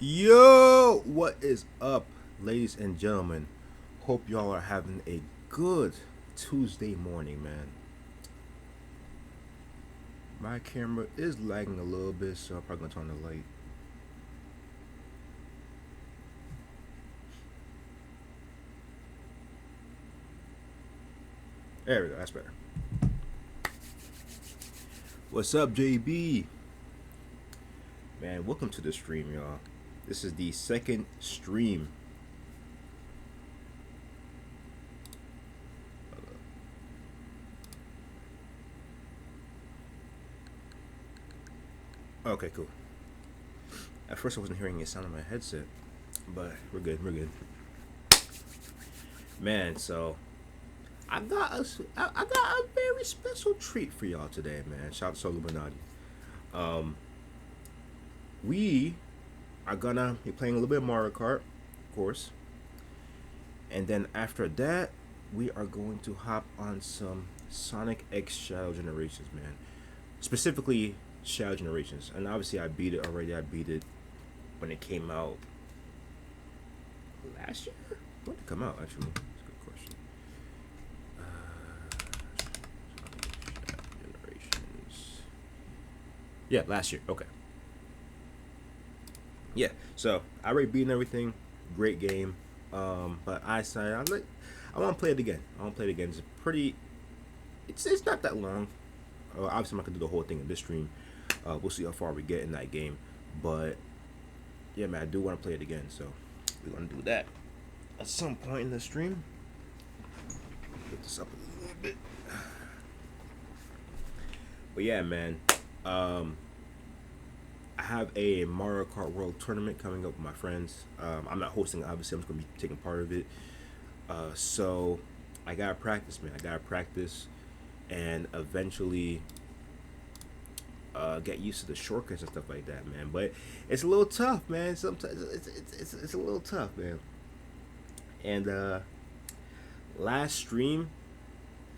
Yo, what is up, ladies and gentlemen? Hope y'all are having a good Tuesday morning, man. My camera is lagging a little bit, so I'm probably gonna turn the light. There we go, that's better. What's up, JB? Man, welcome to the stream, y'all. This is the second stream. Okay, cool. At first, I wasn't hearing a sound on my headset, but we're good. We're good. Man, so I got a very special treat for y'all today, man. Shout out to Illuminati. We are gonna be playing a little bit of Mario Kart, of course, and then after that, we are going to hop on some Sonic X Shadow Generations, man. Specifically, Shadow Generations, and obviously I beat it already. I beat it when it came out last year. When did it come out? Actually, that's a good question. Generations. Yeah, last year. Okay. Yeah. So I already beaten everything. Great game. But I decided I want to play it again. I want to play it again. It's pretty. It's not that long. Obviously, I'm not gonna do the whole thing in this stream. We'll see how far we get in that game. But yeah, man, I do want to play it again. So we're gonna do that at some point in the stream. Get this up a little bit. But yeah, man. I have a Mario Kart World Tournament coming up with my friends. I'm not hosting, obviously. I'm just gonna be taking part of it. So I gotta practice, man. I gotta practice, and eventually get used to the shortcuts and stuff like that, man. But it's a little tough, man. Sometimes it's a little tough, man. And last stream,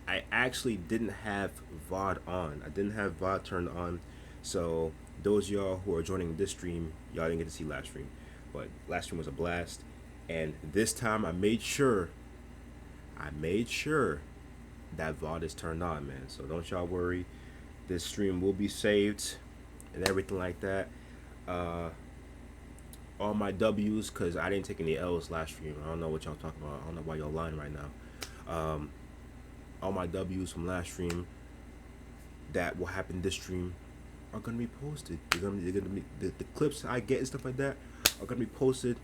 I actually didn't have VOD on. I didn't have VOD turned on. So those of y'all who are joining this stream, y'all didn't get to see last stream. But last stream was a blast. And this time I made sure that VOD is turned on, man. So don't y'all worry. This stream will be saved and everything like that. All my W's, because I didn't take any L's last stream. I don't know what y'all talking about. I don't know why y'all lying right now. All my W's from last stream that will happen this stream are gonna be posted. They're gonna be the clips I get and stuff like that are gonna be posted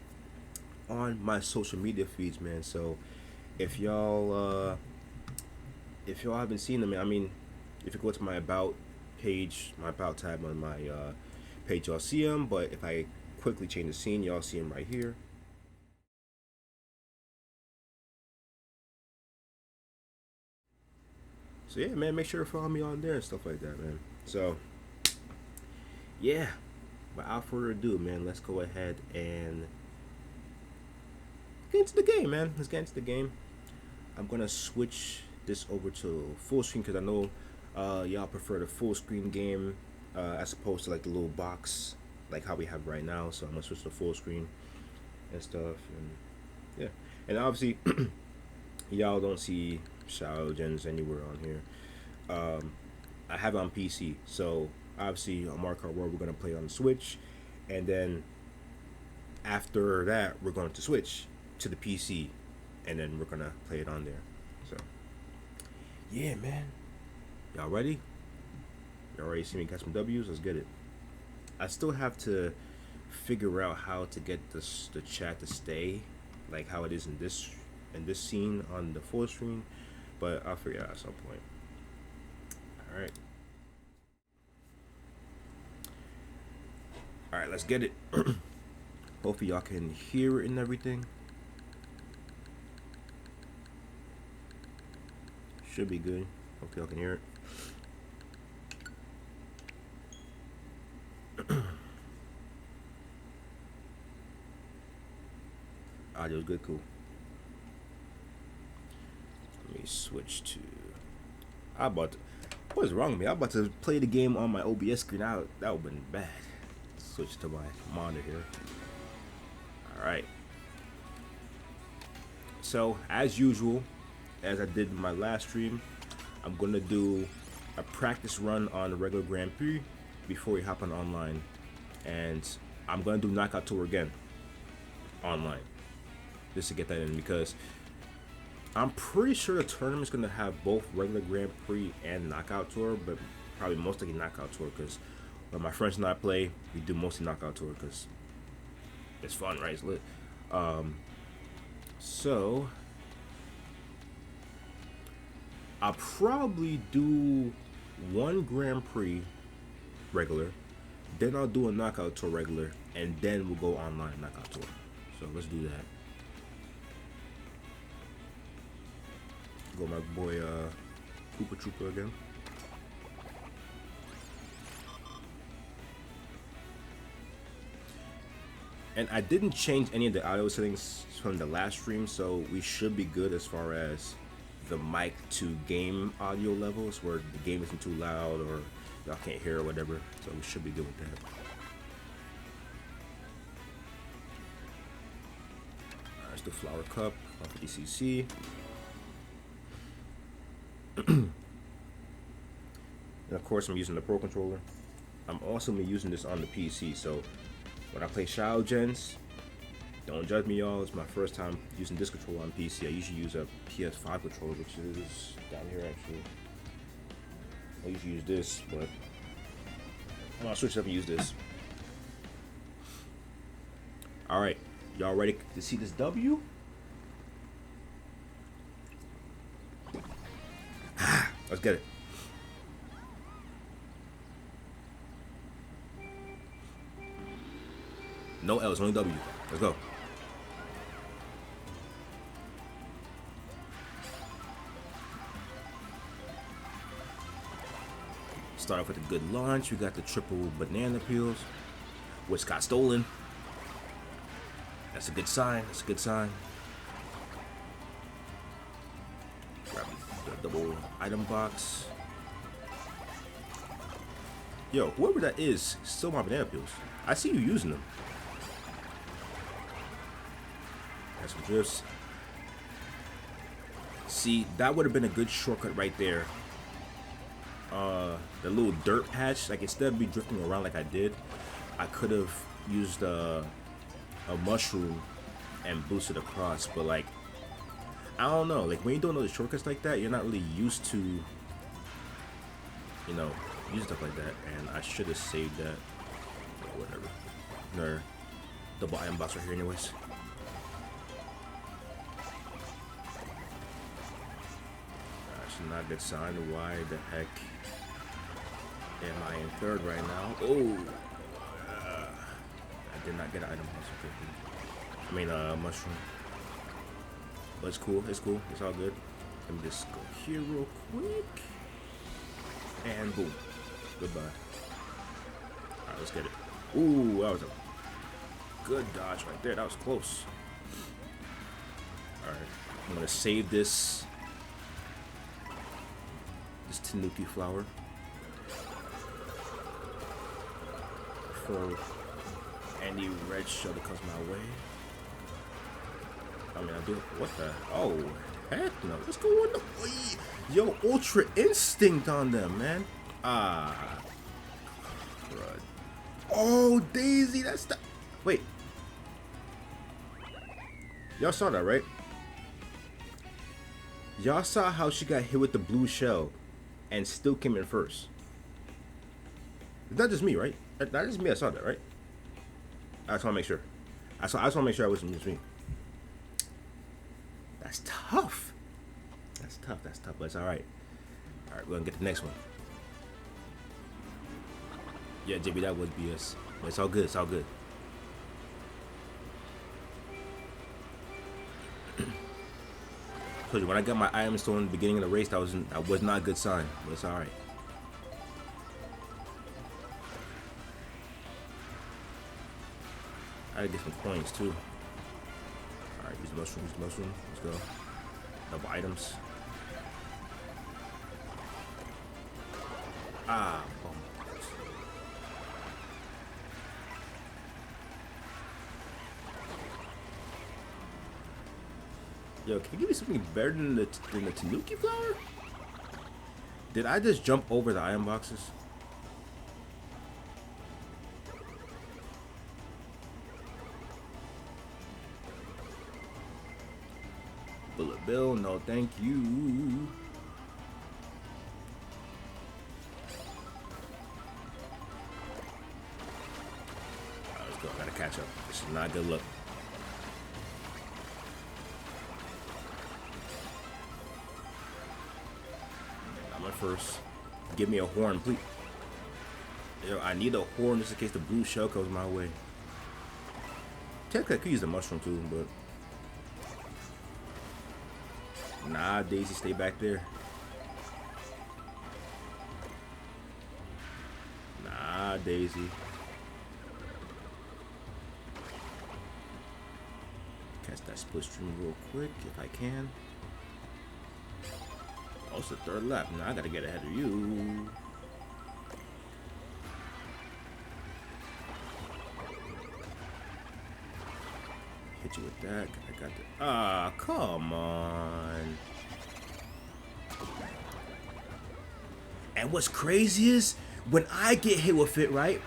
on my social media feeds, man. So if y'all haven't seen them, I mean, if you go to my about page, my about tab on my page, y'all see them. But if I quickly change the scene, y'all see them right here. So yeah, man, make sure to follow me on there and stuff like that, man. So yeah, without further ado, man, let's go ahead and get into the game, man. Let's get into the game. I'm gonna switch this over to full screen because I know y'all prefer the full screen game as opposed to like the little box like how we have right now. So I'm gonna switch to full screen and stuff, and yeah. And obviously y'all don't see Shadow Gens anywhere on here. I have it on PC, so obviously on Mario Kart World we're gonna play on the Switch, and then after that we're going to switch to the PC, and then we're gonna play it on there. So yeah, man, y'all ready? Y'all already see me catch some W's. Let's get it. I still have to figure out how to get the chat to stay like how it is in this scene on the full screen, but I'll figure it out at some point. All right. All right, let's get it. Hopefully y'all can hear it and everything. Should be good. Hopefully y'all can hear it. Audio's good, cool. Let me switch to. What is wrong with me? I'm about to play the game on my OBS screen. That would have been bad. Switch to my monitor here. All right. So as usual, as I did in my last stream, I'm gonna do a practice run on the regular Grand Prix before we hop on online, and I'm gonna do Knockout Tour again online just to get that in, because I'm pretty sure the tournament's gonna have both regular Grand Prix and Knockout Tour, but probably most likely Knockout Tour, because when my friends and I play, we do mostly Knockout Tour because it's fun, right? It's lit. So I'll probably do one Grand Prix regular, then I'll do a Knockout Tour regular, and then we'll go online Knockout Tour. So let's do that. Go my boy Cooper Trooper again. And I didn't change any of the audio settings from the last stream, so we should be good as far as the mic to game audio levels, where the game isn't too loud or y'all can't hear or whatever. So we should be good with that. Let's do Flower Cup, 150cc. And of course I'm using the Pro Controller. I'm also gonna be using this on the PC, so when I play Shadow Gens, don't judge me, y'all. It's my first time using this controller on PC. I usually use a PS5 controller, which is down here actually. I usually use this, but I'll switch it up and use this. Alright, y'all ready to see this W? Let's get it. No L's, only W. Let's go. Start off with a good launch. We got the triple banana peels, which got stolen. That's a good sign. That's a good sign. Grab the double item box. Yo, whoever that is, still my banana peels. I see you using them. Got some drifts. See, that would have been a good shortcut right there. The little dirt patch, like instead of me drifting around like I did, I could have used a mushroom and boosted across. But like, I don't know, like when you don't know the shortcuts like that, you're not really used to, you know, use stuff like that. And I should have saved that. Or whatever. No, double item box right here anyways. That's not a good sign. Why the heck am I in third right now? Oh, I did not get an item box. I mean, mushroom. But it's cool. It's cool. It's all good. Let me just go here real quick. And boom. Goodbye. Alright, let's get it. Ooh, that was a good dodge right there. That was close. Alright. I'm gonna save this Tanuki flower for any red shell that comes my way. I mean, I do. What the? Oh, heck no. What's going on? Yo, Ultra Instinct on them, man. Ah. Crud. Oh, Daisy. That's the. Wait. Y'all saw that, right? Y'all saw how she got hit with the blue shell and still came in first. It's not just me, right? Not just me. I saw that, right? I just want to make sure. I just want to make sure I wasn't just me. That's tough. That's tough. That's tough. But it's all right. All right, we're gonna get the next one. Yeah, JB, that was BS. But it's all good. It's all good. Told you, when I got my item stolen in the beginning of the race, that was not a good sign. But it's all right. I gotta get some coins too. All right, use mushroom. Use mushroom. Let's go. Double items. Ah, boom. Yo, can you give me something better than the Tanuki flower? Did I just jump over the iron boxes? Bullet bill, no thank you. Alright, let's go. I gotta catch up. This is not good luck. I'm at first. Give me a horn, please. Yo, I need a horn just in case the blue shell comes my way. Technically, I could use the mushroom too, but nah, Daisy, stay back there. Nah, Daisy. Catch that split stream real quick if I can. Oh, it's the third lap. Now I gotta get ahead of you. Hit you with that. I got the. Ah, come on. And what's crazy is when I get hit with it, right?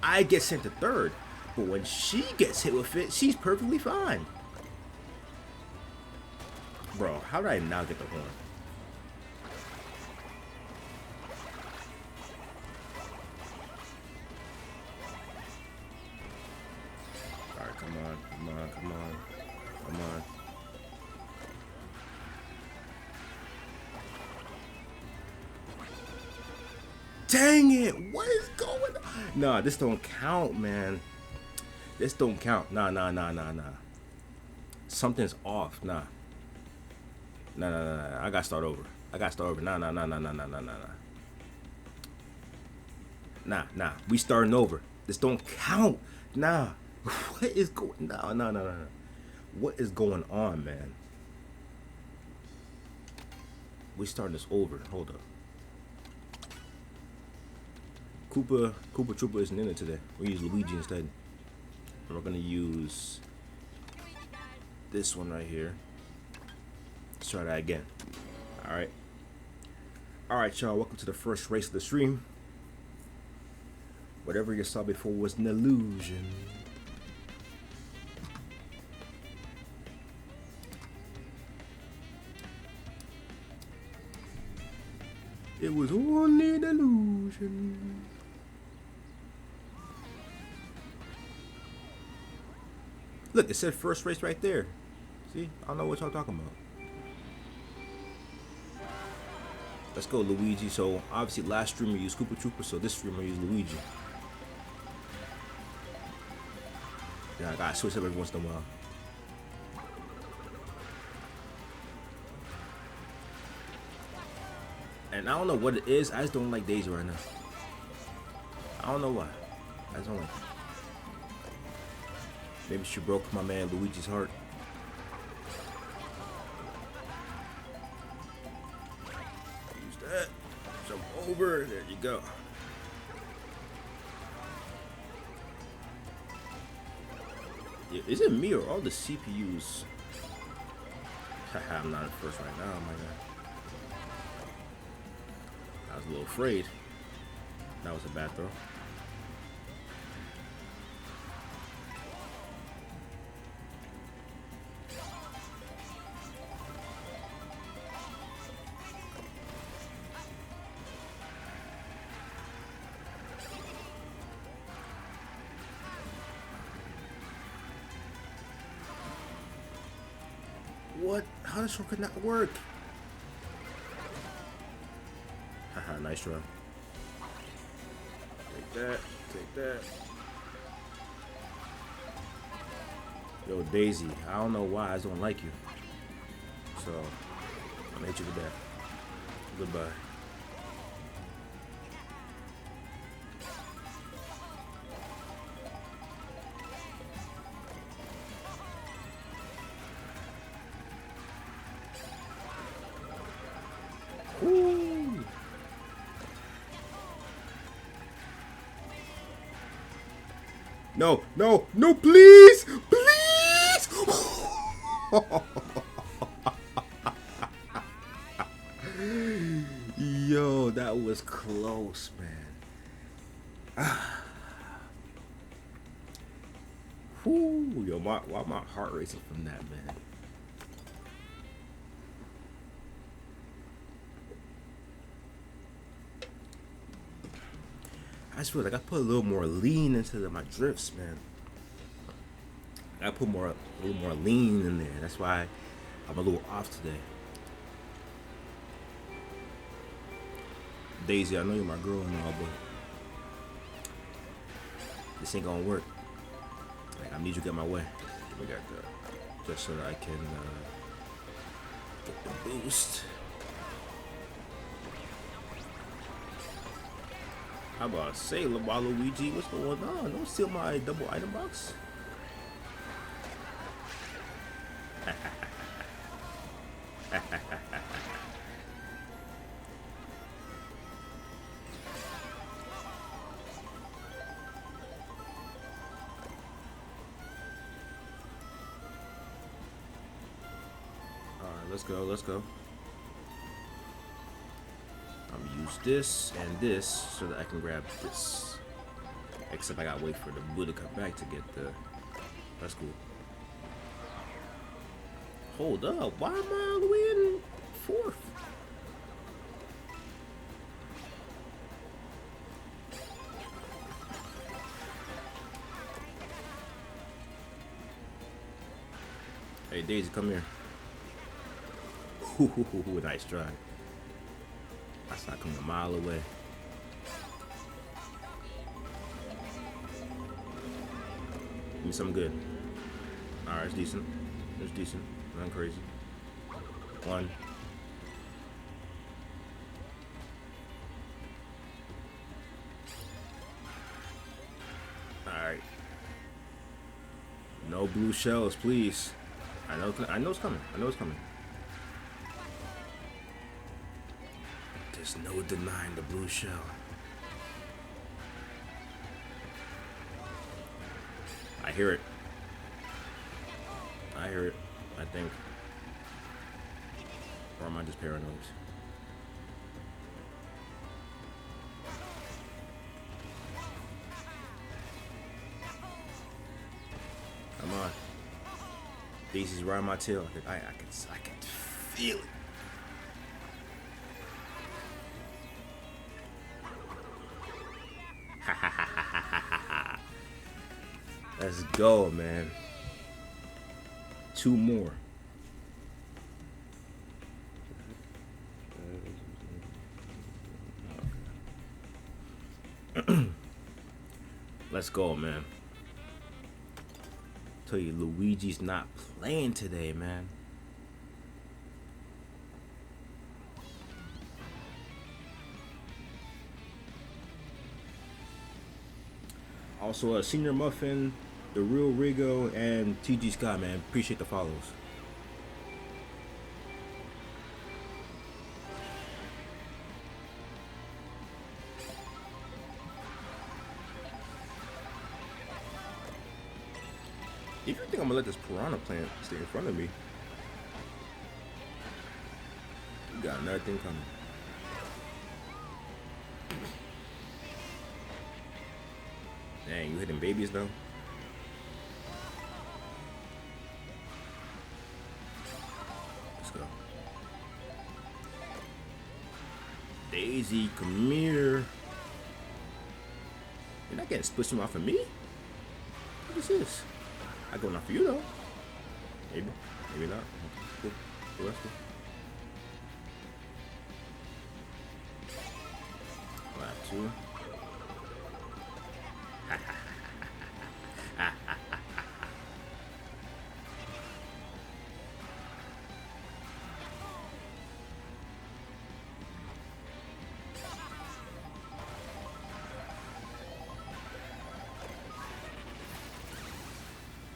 I get sent to third. But when she gets hit with it, she's perfectly fine. Bro, how did I not get the horn? Alright, come on, come on, come on, come on. Dang it! What is going on? Nah, this don't count, man. This don't count. Nah. Something's off. Nah. I gotta start over. Nah. We starting over. This don't count. Nah. What is going? No. What is going on, man? We starting this over. Hold up. Koopa Troopa isn't in it today. We use Luigi instead. And we're gonna use this one right here. Let's try that again. Alright, y'all. Welcome to the first race of the stream. Whatever you saw before was an illusion. It was only an illusion. Look, it said first race right there. See? I don't know what y'all talking about. Let's go, Luigi. So, obviously, last streamer used Koopa Troopa, so this streamer used Luigi. Yeah, I gotta switch up every once in a while. And I don't know what it is. I just don't like Daisy right now. I don't know why. I just don't like it. Maybe she broke my man Luigi's heart. Use that. Jump over. There you go. Yeah, is it me or all the CPUs? Haha, I'm not in first right now. Oh my god. I was a little afraid. That was a bad throw. What? How does shortcut not work? Haha, nice run. Take that. Take that. Yo, Daisy, I don't know why I just don't like you. So, I'm gonna hit you with that. Goodbye. Ooh. No, please! Please! Yo, that was close, man. Whoo, yo, why my heart racing from that, man? I just feel like I put a little more lean into my drifts, man. I put a little more lean in there. That's why I'm a little off today. Daisy, I know you're my girl and all, but this ain't gonna work. Like, I need you to get my way. We got the just so that I can get the boost. How about I say, Waluigi, what's going on? Don't steal my double item box. Alright, let's go. I'm gonna use this and this so that I can grab this. Except I gotta wait for the blue to come back to get the... That's cool. Hold up, why am I all the way in fourth? Hey Daisy, come here. Ooh, nice try. That's not coming a mile away. Give me something good. Alright, it's decent. It's decent. Nothing crazy. One. Alright. No blue shells, please. I know it's coming. I know it's coming. There's no denying the blue shell. I hear it. I hear it, I think. Or am I just paranoid? Come on. Daisy's riding my tail. I can feel it. Let's go, man. 2 more. Let's go, man. Tell you, Luigi's not playing today, man. Also, Senior Muffin, The Real Rigo, and TG Scott, man. Appreciate the follows. If you think I'm gonna let this piranha plant stay in front of me, you got another thing coming. Dang, you hitting babies though? Let's go. Daisy, come here. You're not getting splishing off of me? What is this? I going off for you though. Maybe. Maybe not. Cool. Cool, that's cool. Lap 2.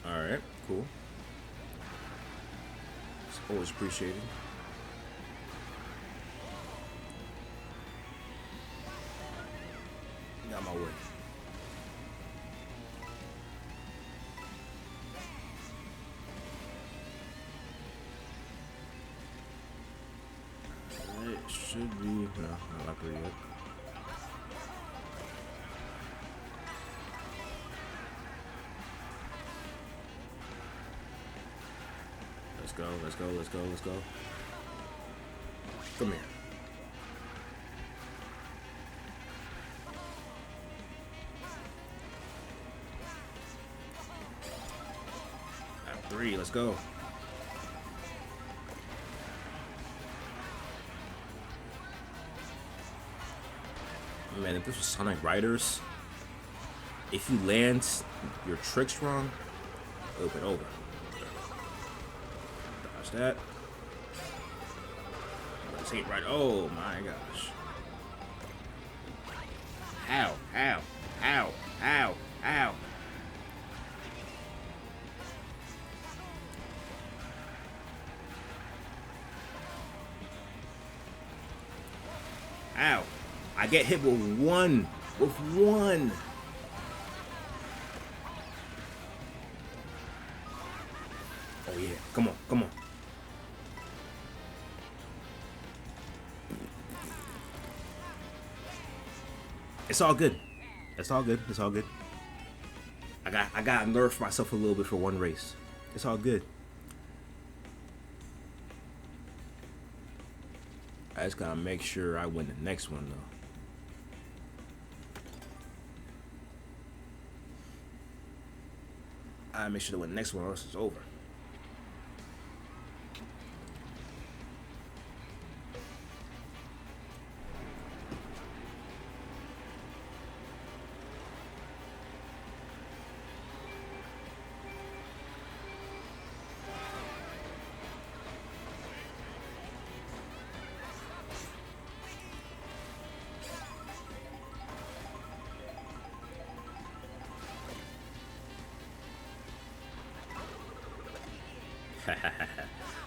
Alright, cool. It's always appreciated. Got my way. It should be. No, not luckily yet. Let's go, let's go, let's go, let's go. Come here. At 3, let's go. Man, if this was Sonic Riders, if you land your tricks wrong, it'll get over. Dodge that. Let's hit right. Oh my gosh. Ow, ow, ow, ow, ow. Ow. I get hit with one. With one. Oh yeah. Come on. Come on. It's all good. It's all good. It's all good. I got to nerf myself a little bit for one race. It's all good. I just gotta make sure I win the next one though. I make sure to win the next one, or else it's over.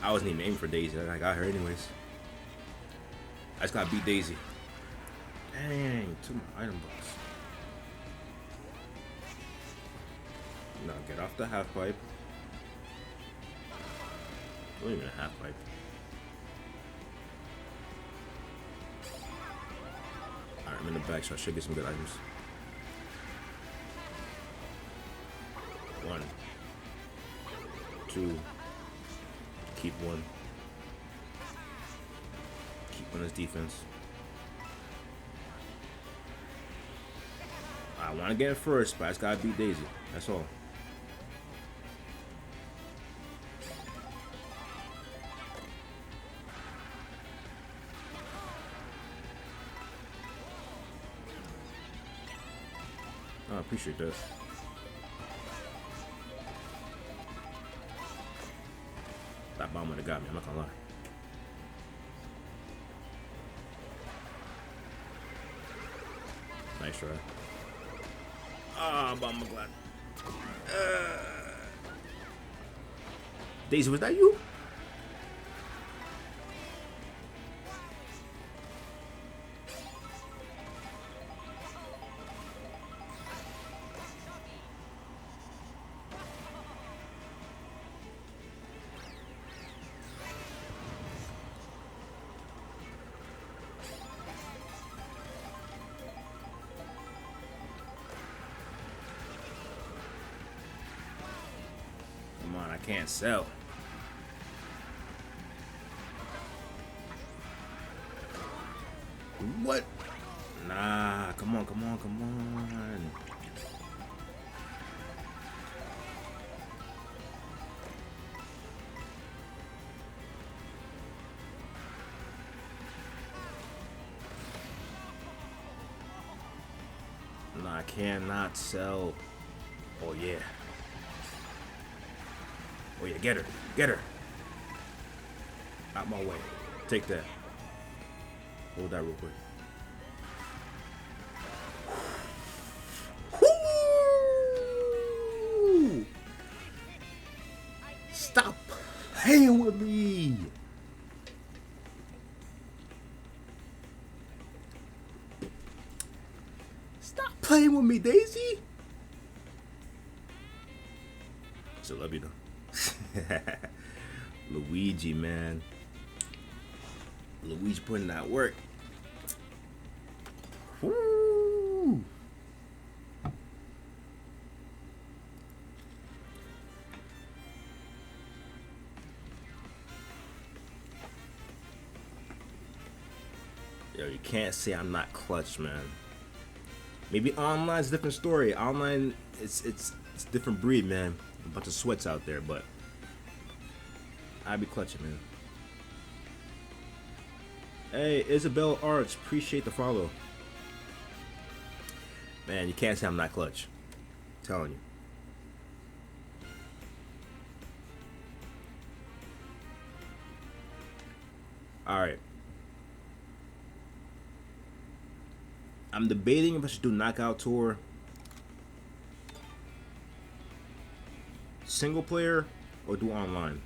I wasn't even aiming for Daisy. I got her anyways. I just gotta beat Daisy. Dang, to my item box. Now get off the half pipe. Not even a half pipe. Alright, I'm in the back, so I should get some good items. 1, 2. Keep 1. Keep on his defense. I want to get it first, but I just gotta beat Daisy. That's all. I appreciate that. That bomb would have got me, I'm not gonna lie. Nice try. Ah, bomb glad. Daisy, was that you? Come on, I can't sell. What? Nah, come on, come on, come on. Nah, I cannot sell. Oh yeah. Oh yeah, get her. Get her. Out my way. Take that. Hold that real quick. Woo! Stop playing with me. Stop playing with me, Daisy. Still love you though. Luigi, man. Luigi putting that work. Woo! Yo, you can't say I'm not clutch, man. Maybe online's a different story. Online, it's a different breed, man. A bunch of sweats out there, but I be clutching, man. Hey, Isabel Arts, appreciate the follow. Man, you can't say I'm not clutch. I'm telling you. Alright. I'm debating if I should do knockout tour single player or do online.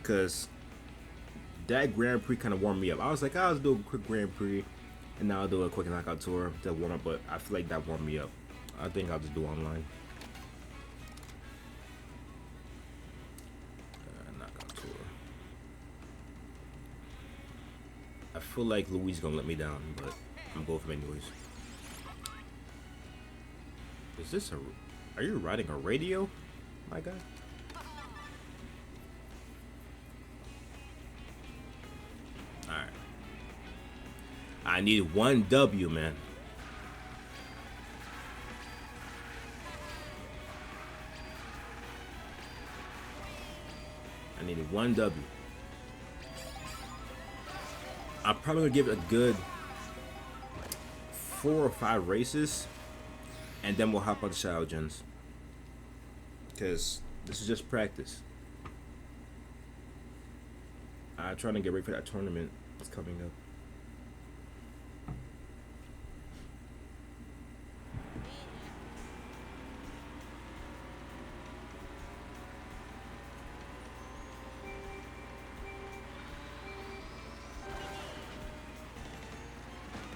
Cause that Grand Prix kind of warmed me up. I was like, I'll do a quick Grand Prix and now I'll do a quick knockout tour to warm up, but I feel like that warmed me up. I think I'll just do online. Knockout tour. I feel like Louis gonna let me down, but I'm going for it anyways. Is this are you riding a radio, my guy? Alright. I need 1 W, man. I need 1 W. I'm probably gonna give it a good 4 or 5 races, and then we'll hop on the Shadow Gens. Cause this is just practice. I'm trying to get ready for that tournament that's coming up.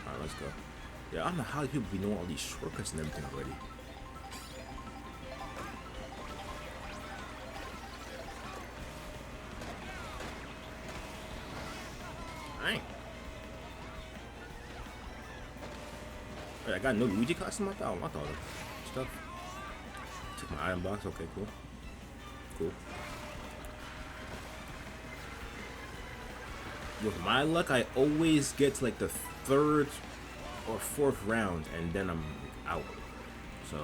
Alright, let's go. Yeah, I don't know how people be knowing all these shortcuts and everything already. Dang. Wait, I got no Luigi costume? I thought of stuff. Took my item box. Okay, cool. Cool. With my luck, I always get to like the 3rd or 4th round, and then I'm out. So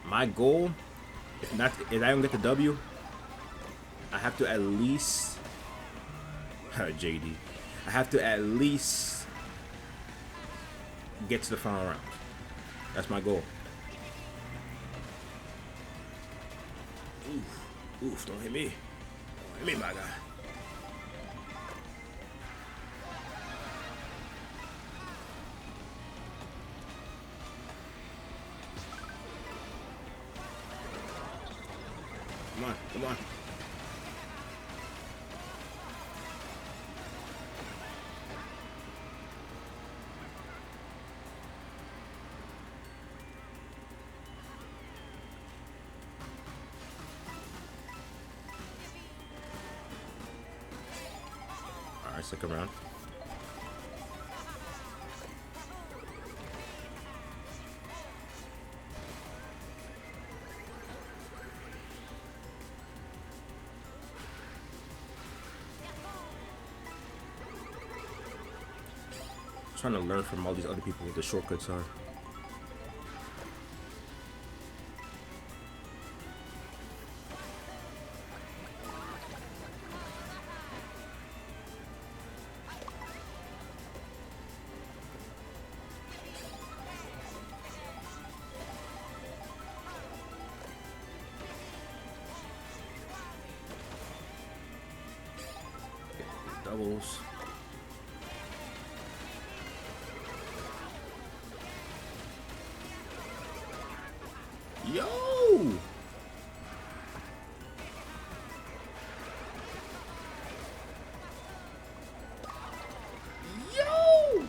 my goal, if I don't get the W, I have to at least JD. I have to at least get to the final round. That's my goal. Oof, don't hit me. Don't hit me, my guy. Come on, come on. Alright, stick around. Trying to learn from all these other people what the shortcuts are. Doubles. Yo! Yo!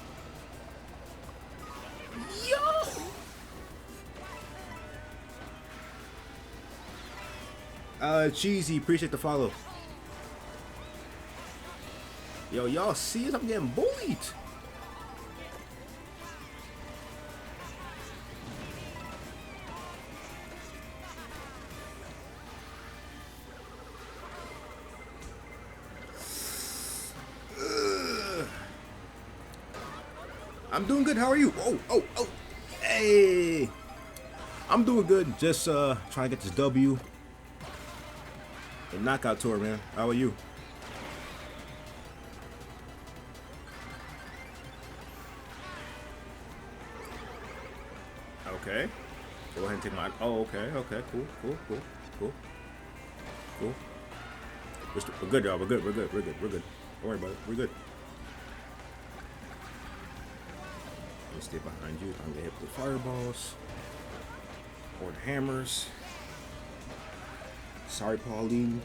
Yo! Cheesy, appreciate the follow. Yo, y'all see it? I'm getting bullied. I'm doing good. How are you? Oh. Hey. I'm doing good. Just trying to get this W. The knockout tour, man. How are you? Okay. Go ahead and take my. Oh, okay. Cool. We're good, y'all. We're good. Don't worry about it. We're good. Let me stay behind you. I'm gonna hit the fireballs or the hammers. Sorry, Pauline.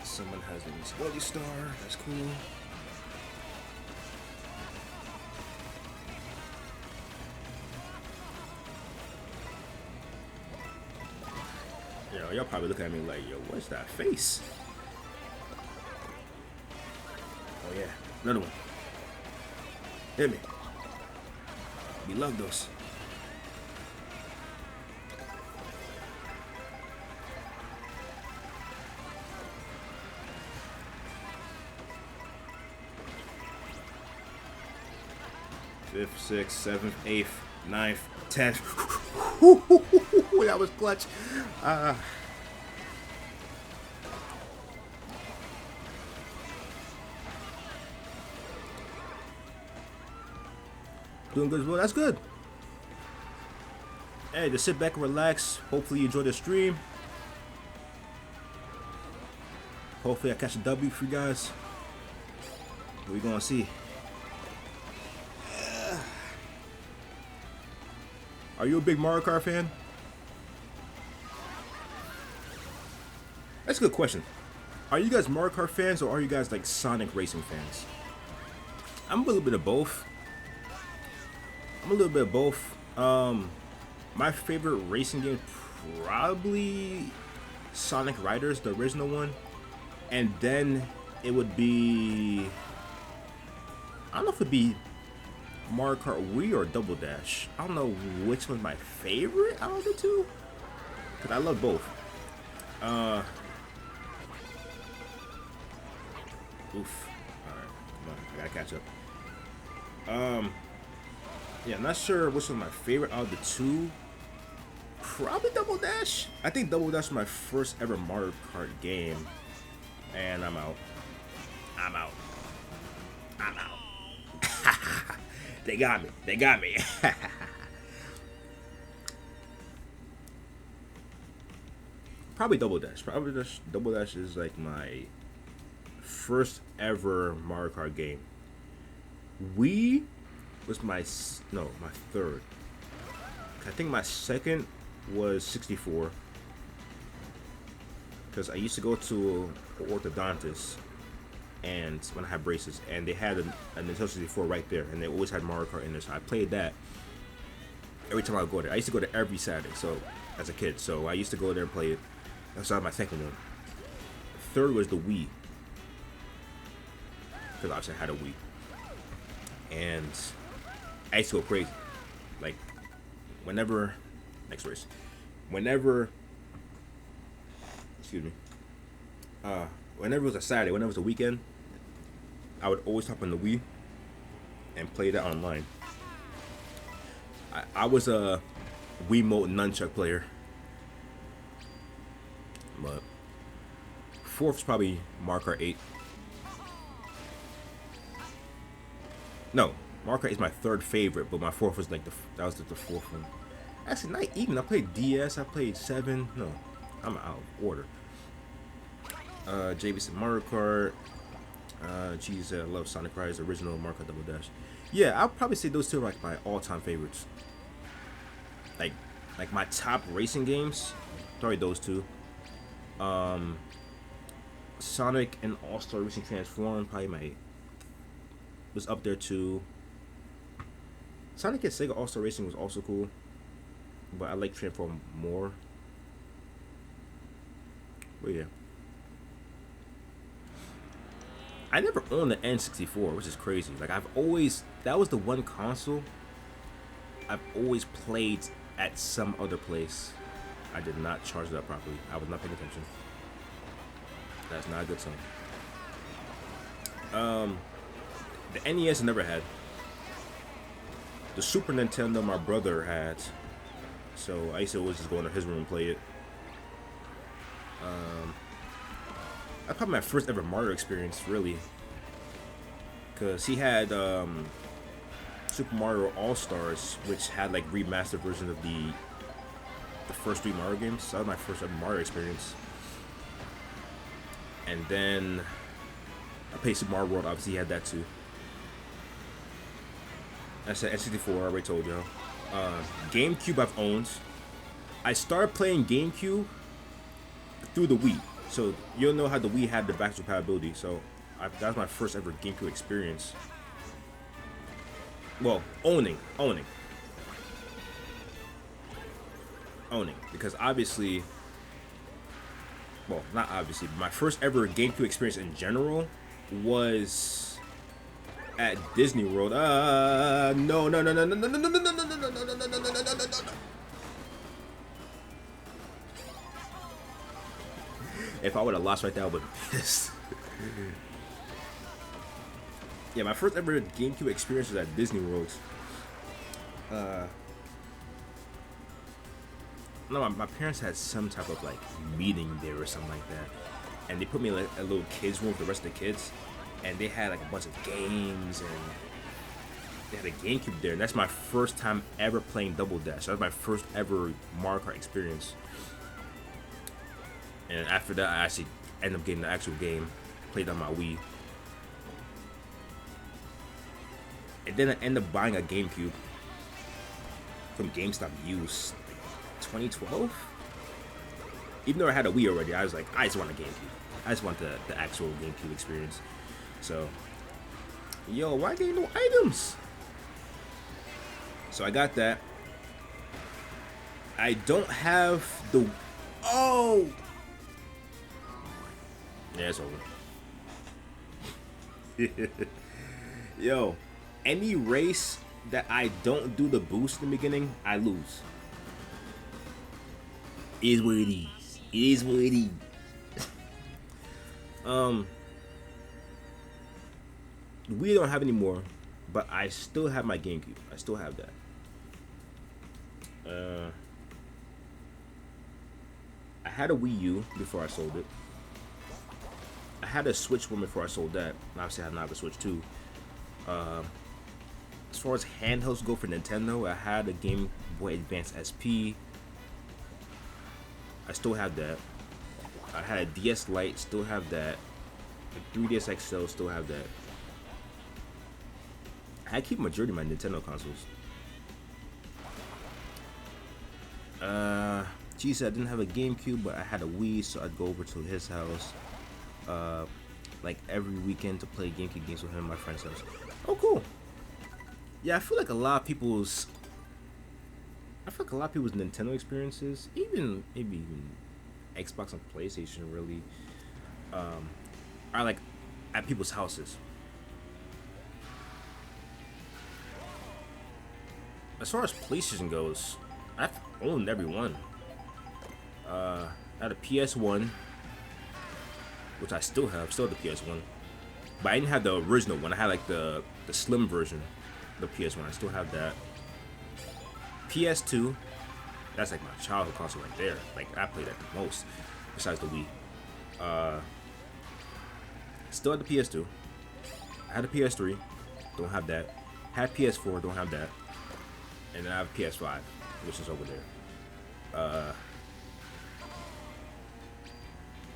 Someone has a Spotty Star. That's cool. Yo, y'all probably looking at me like, yo, what's that face? Oh yeah, another one. Hit me. We love those. Fifth, sixth, seventh, eighth, ninth, 10th. That was clutch. Doing good as well. That's good. Hey, just sit back and relax. Hopefully you enjoy the stream. Hopefully I catch a W for you guys. What we gonna see? Are you a big Mario Kart fan? That's a good question. Are you guys Mario Kart fans or are you guys like Sonic racing fans? I'm a little bit of both. My favorite racing game probably Sonic Riders, the original one, and then it would be, I don't know if it'd be Mario Kart Wii or Double Dash. I don't know which one's my favorite out of the two, because I love both. Oof. Alright, come on, I gotta catch up. Yeah, I'm not sure which one's my favorite out of the two. Probably Double Dash. I think Double Dash was my first ever Mario Kart game. And I'm out. They got me. Probably Double Dash. Double Dash is like my first ever Mario Kart game. Wii was my third. I think my second was 64. Because I used to go to an orthodontist, and when I had braces, and they had a Nintendo 64 right there, and they always had Mario Kart in there, so I played that every time I would go there. I used to go there every Saturday, so as a kid, so I used to go there and play it. That was my second one. Third was the Wii, because obviously I had a Wii, and I used to go crazy. Like, whenever it was a Saturday, whenever it was a weekend, I would always hop on the Wii and play that online. I was a Wiimote nunchuck player, but fourth is probably Mario Kart 8. No, Mario Kart is my third favorite, but my fourth was like that was the fourth one. Actually, not even. I played DS. I played 7. No, I'm out of order. JB said Mario Kart. Cheese I love Sonic Riders, original Mario Kart Double Dash. Yeah, I'll probably say those two are like my all-time favorites. Like my top racing games, probably those two. Sonic and All-Star Racing Transform probably was up there too. Sonic and Sega All-Star Racing was also cool. but I like Transform more. But yeah, I never owned the N64, which is crazy. Like that was the one console I've always played at some other place. I did not charge it up properly. I was not paying attention. That's not a good sign. The NES I never had. The Super Nintendo my brother had, so I used to always just go into his room and play it. That's probably my first ever Mario experience, really, because he had Super Mario All Stars, which had like remastered versions of the first 3 Mario games. So that was my first ever Mario experience. And then I played Super Mario World. Obviously, he had that too. I said N64. I already told y'all. GameCube I've owned. I started playing GameCube through the Wii, so you'll know how the Wii had the backwards compatibility. So that was my first ever GameCube experience. Well, owning, because obviously, well, not obviously, but my first ever GameCube experience in general was at Disney World. No. If I would have lost right there, I would have been pissed. Yeah, my first ever GameCube experience was at Disney World. No, my parents had some type of like meeting there or something like that, and they put me in like a little kids room with the rest of the kids, and they had like a bunch of games, and they had a GameCube there, and that's my first time ever playing Double Dash. That was my first ever Mario Kart experience. And after that, I actually ended up getting the actual game, played on my Wii. And then I ended up buying a GameCube from GameStop used, like 2012. Even though I had a Wii already, I was like, I just want a GameCube. I just want the actual GameCube experience. So, yo, why getting no items? So I got that. I don't have the... Oh! Yeah, it's over. Yo, any race that I don't do the boost in the beginning, I lose. It is what it is. It is what it is. We don't have any more, but I still have my GameCube. I still have that. I had a Wii U before I sold it. I had a Switch one before I sold that. Obviously, I now have a Switch too. As far as handhelds go for Nintendo, I had a Game Boy Advance SP. I still have that. I had a DS Lite, still have that. A 3DS XL, still have that. I keep majority of my Nintendo consoles. She said I didn't have a GameCube, but I had a Wii, so I'd go over to his house, like every weekend to play GameCube games with him and my friend's house. Oh, cool. Yeah, I feel like a lot of people's Nintendo experiences, even maybe even Xbox and PlayStation, really, are like at people's houses. As far as PlayStation goes, I've owned every one. I had a PS1, which I still have, the PS1. But I didn't have the original one. I had like the slim version, the PS1. I still have that. PS2, that's like my childhood console right there. Like I played that the most, besides the Wii. Still had the PS2. I had a PS3, don't have that. Had PS4, don't have that. And then I have PS5, which is over there.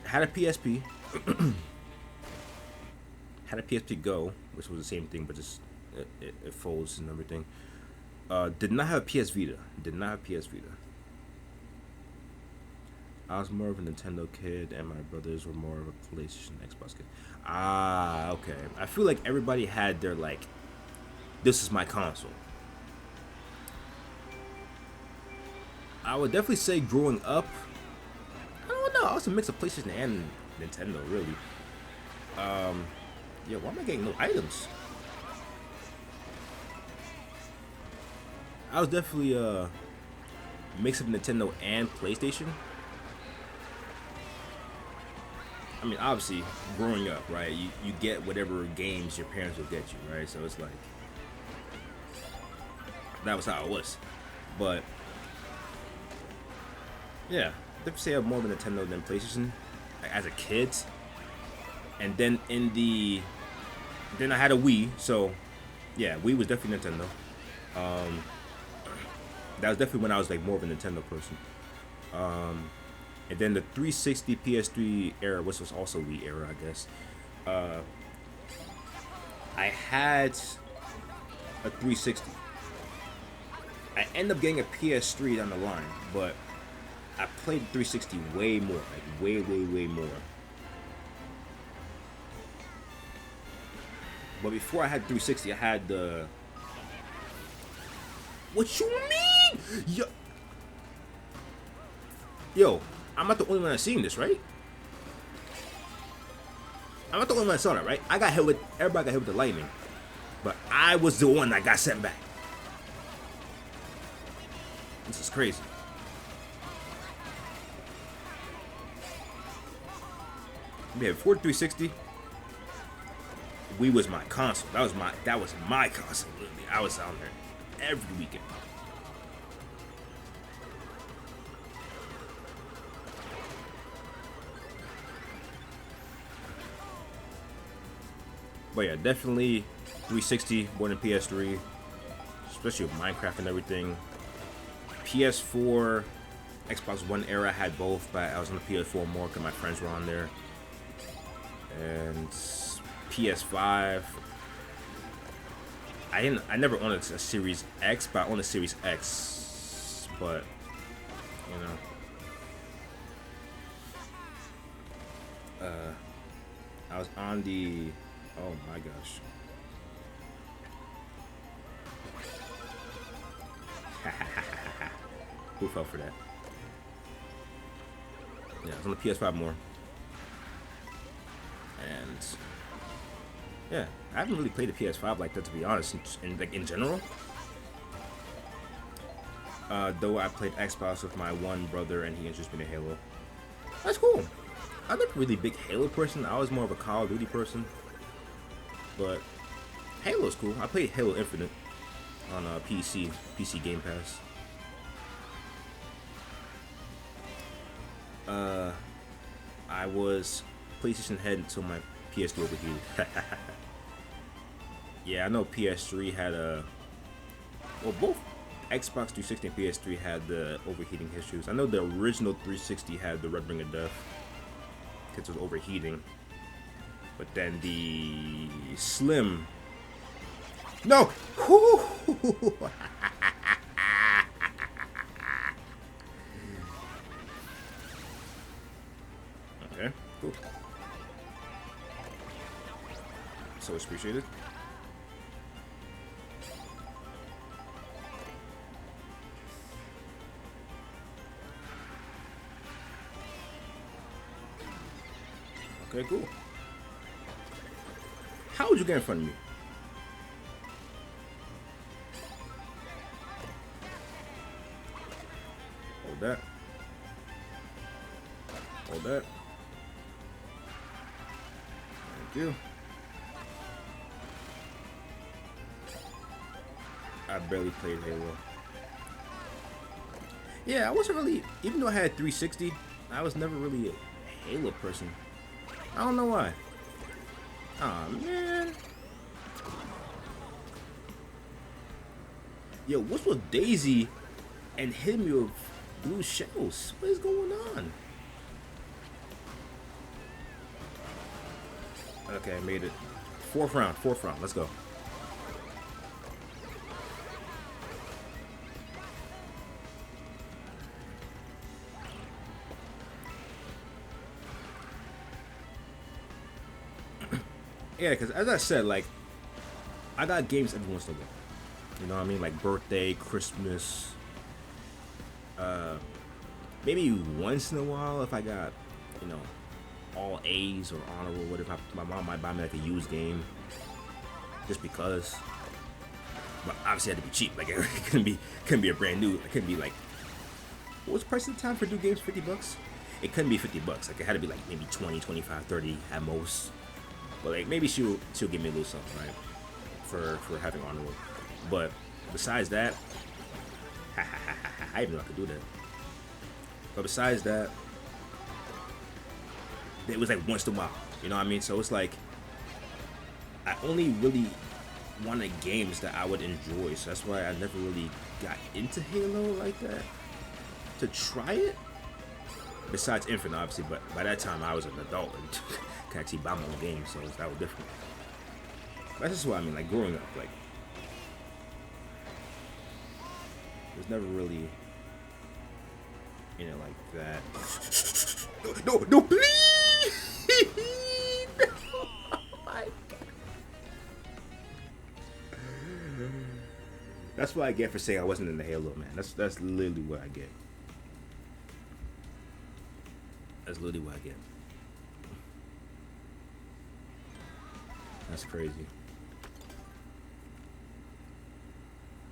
Had a PSP. Had a PSP Go, which was the same thing, but just it folds and everything. Did not have a PS Vita. Did not have PS Vita. I was more of a Nintendo kid, and my brothers were more of a PlayStation, Xbox kid. Ah, okay. I feel like everybody had their like, this is my console. I would definitely say growing up, I don't know. I was a mix of PlayStation and Nintendo, really. Yeah, why am I getting no items? I was definitely a mix of Nintendo and PlayStation. I mean, obviously, growing up, right? You get whatever games your parents will get you, right? So it's like that was how it was. But yeah, I definitely say I have more of a Nintendo than PlayStation as a kid. And then then I had a Wii, so yeah, Wii was definitely Nintendo. That was definitely when I was like more of a Nintendo person. And then the 360 PS3 era, which was also Wii era, I guess. I had a 360. I ended up getting a PS3 down the line, but I played 360 way more, like way more. But before I had 360, I had the. What you mean? Yo, I'm not the only one that's seeing this, right? I'm not the only one that saw that, right? I got hit with. Everybody got hit with the lightning, but I was the one that got sent back. This is crazy. Yeah, before 360, Wii was my console. That was my console. Literally, I was out there every weekend. But yeah, definitely 360 more than PS3, especially with Minecraft and everything. PS4, Xbox One era had both, but I was on the PS4 more because my friends were on there. And PS5, I never owned a Series X, but I owned a Series X. But you know, I was on the. Oh my gosh. Who fell for that? Yeah, I was on the PS5 more. And yeah, I haven't really played the PS5 like that, to be honest, in general. Though I played Xbox with my one brother and he introduced me to Halo. That's cool. I'm not really a big Halo person. I was more of a Call of Duty person. But Halo's cool. I played Halo Infinite on PC Game Pass. I was PlayStation head until my PS3 overheated. Yeah, I know PS3 had both Xbox 360 and PS3 had the overheating issues. I know the original 360 had the red ring of death because it was overheating. But then the Slim. No! Okay, cool. So it's appreciated. Okay, cool. How would you get in front of me? Hold that. Hold that. Thank you. I barely played Halo. Yeah, I wasn't really, even though I had 360, I was never really a Halo person. I don't know why. Aw, man. Yo, what's with Daisy and hitting me with blue shells? What is going on? Okay, I made it. Fourth round. Let's go. Yeah, because as I said, like, I got games every once in a while. You know what I mean? Like birthday, Christmas. Maybe once in a while if I got, you know, all A's or honorable, whatever. My mom might buy me like a used game, just because. But obviously, it had to be cheap. Like it couldn't be a brand new. It couldn't be like, what was the price at the time for new games? $50. It couldn't be $50. Like it had to be like maybe 20, 25, 30 at most. But like maybe she'll give me a little something, right? For having honorable. But besides that, I didn't know I could do that. But besides that, it was like once in a while. You know what I mean? So it's like I only really wanted games that I would enjoy. So that's why I never really got into Halo like that. To try it. Besides Infinite, obviously, but by that time I was an adult and could actually buy my own games, so that was different. That's just what I mean, like growing up, like it was never really in it like that. No, please! Oh my God. That's what I get for saying I wasn't in the Halo, man. That's literally what I get. That's literally what I get. That's crazy.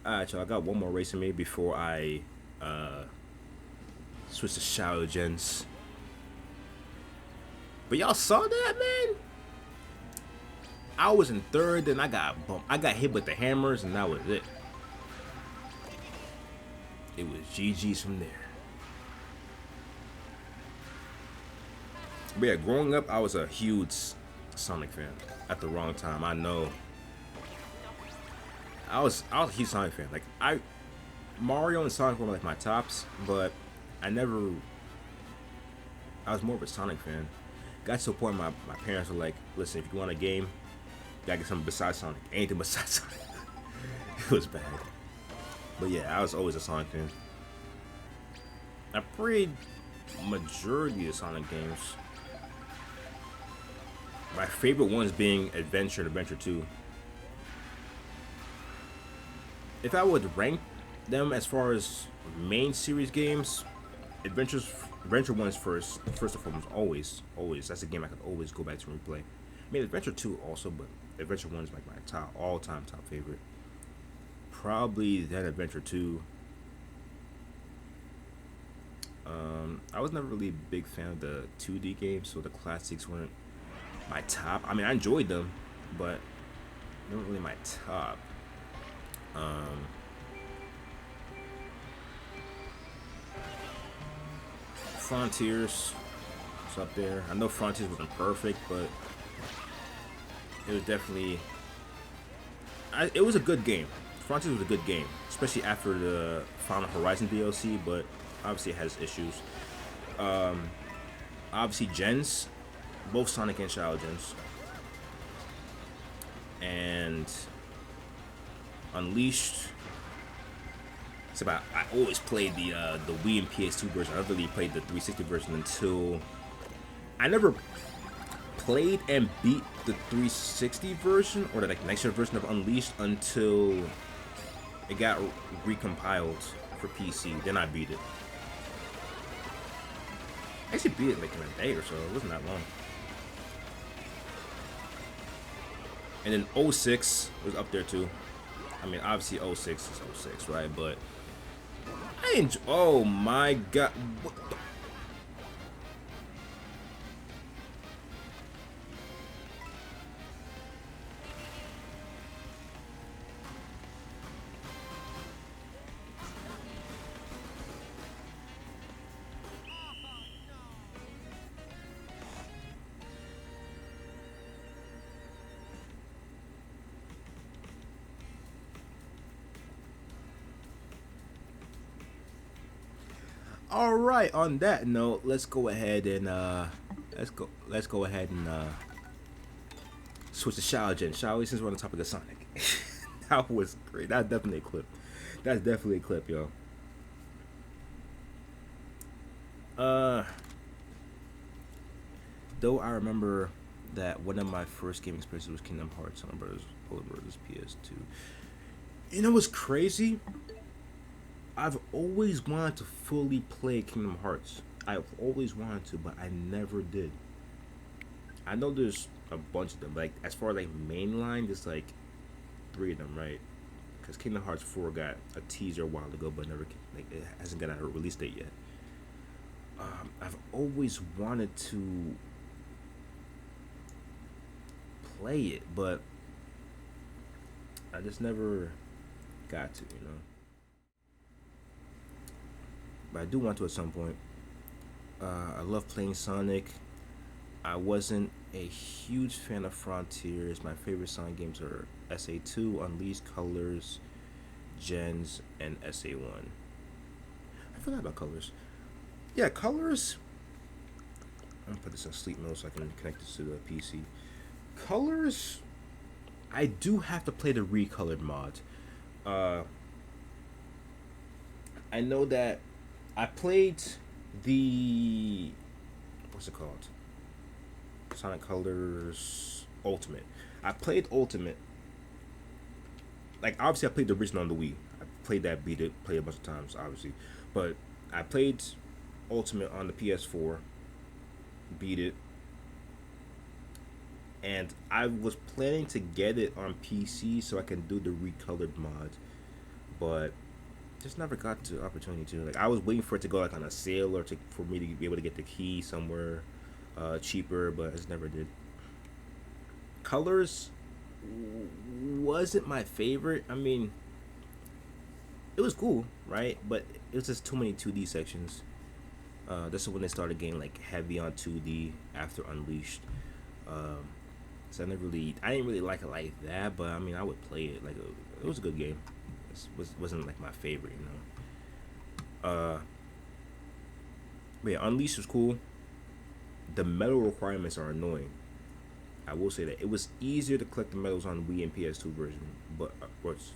Alright, y'all. I got one more race in me before I switch to Shadow Gens. But y'all saw that, man? I was in third, then I got bumped. I got hit with the hammers, and that was it. It was GG's from there. But yeah, growing up, I was a huge Sonic fan. At the wrong time, I know. I was a huge Sonic fan. Like Mario and Sonic were like my tops, but I was more of a Sonic fan. Got to a point my parents were like, listen, if you want a game, you gotta get something besides Sonic. Anything besides Sonic. It was bad. But yeah, I was always a Sonic fan. I played majority of Sonic games. My favorite ones being Adventure and Adventure 2. If I would rank them as far as main series games, Adventure 1's first and foremost, always. That's a game I could always go back to and replay. I mean, Adventure 2 also, but Adventure 1 is like my all-time top favorite. Probably then Adventure 2. I was never really a big fan of the 2D games, so the classics weren't my top. I mean, I enjoyed them, but they weren't really my top. Frontiers was up there. I know Frontiers wasn't perfect, but it was definitely. It was a good game. Frontiers was a good game, especially after the Final Horizon DLC, but obviously it has issues. Obviously Gens, both Sonic and Shadow Gens, and Unleashed. It's about. I always played the Wii and PS2 version. I never really played the 360 version until I never played and beat the 360 version or the like next gen version of Unleashed until it got recompiled for PC. Then I beat it. I actually beat it like in a day or so. It wasn't that long. And then 06 was up there too. I mean, obviously 06 is 06, right? But I enjoy. Oh my God! What the? All right. On that note, let's go ahead and let's go ahead and switch to Shadow Gen. Shadow, since we're on the topic of Sonic, that was great. That's definitely a clip. That's definitely a clip, yo. Though I remember that one of my first gaming experiences was Kingdom Hearts on Polar Brothers PS2. You know what's crazy? I've always wanted to fully play Kingdom Hearts. I've always wanted to, but I never did. I know there's a bunch of them. Like as far as like mainline, there's like three of them, right? Because Kingdom Hearts 4 got a teaser a while ago, but never like it hasn't got a release date yet. I've always wanted to play it, but I just never got to, you know. But I do want to at some point. I love playing Sonic. I wasn't a huge fan of Frontiers. My favorite Sonic games are SA2, Unleashed, Colors, Gens, and SA1. I forgot about Colors. Yeah, Colors. I'm gonna put this in sleep mode so I can connect this to the PC. Colors. I do have to play the recolored mod. I know that I played the what's it called? Sonic Colors Ultimate. I played Ultimate. Like obviously I played the original on the Wii. I played that, beat it, played a bunch of times, obviously. But I played Ultimate on the PS4, beat it, and I was planning to get it on PC so I can do the recolored mod, but just never got the opportunity to. Like I was waiting for it to go like on a sale or for me to be able to get the key somewhere cheaper, but I just never did. Colors wasn't my favorite. I mean, it was cool, right? But it was just too many 2D sections. This is when they started getting like heavy on 2D after Unleashed. So I didn't really like it like that. But I mean, I would play it. Like it was a good game. Wasn't like my favorite, you know. But yeah, Unleashed was cool. The medal requirements are annoying. I will say that it was easier to collect the medals on Wii and PS2 version, but or it's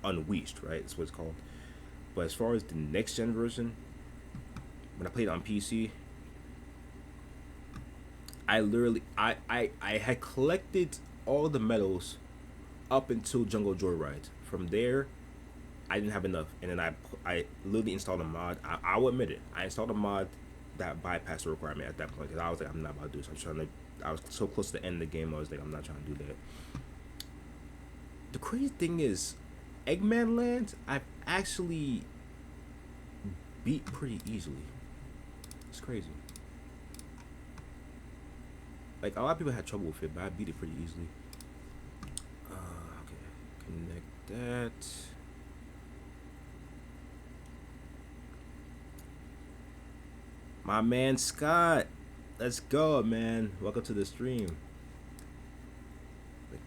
Unleashed, right? That's what it's called. But as far as the next gen version, when I played it on PC, I had collected all the medals up until Jungle Joyride. From there, I didn't have enough, and then I literally installed a mod. I will admit it. I installed a mod that bypassed the requirement at that point because I was like, I'm not about to do this. I was so close to the end of the game. I was like, I'm not trying to do that. The crazy thing is, Eggman Land, I've actually beat pretty easily. It's crazy. Like a lot of people had trouble with it, but I beat it pretty easily. Okay, connect that. My man Scott, let's go, man. Welcome to the stream.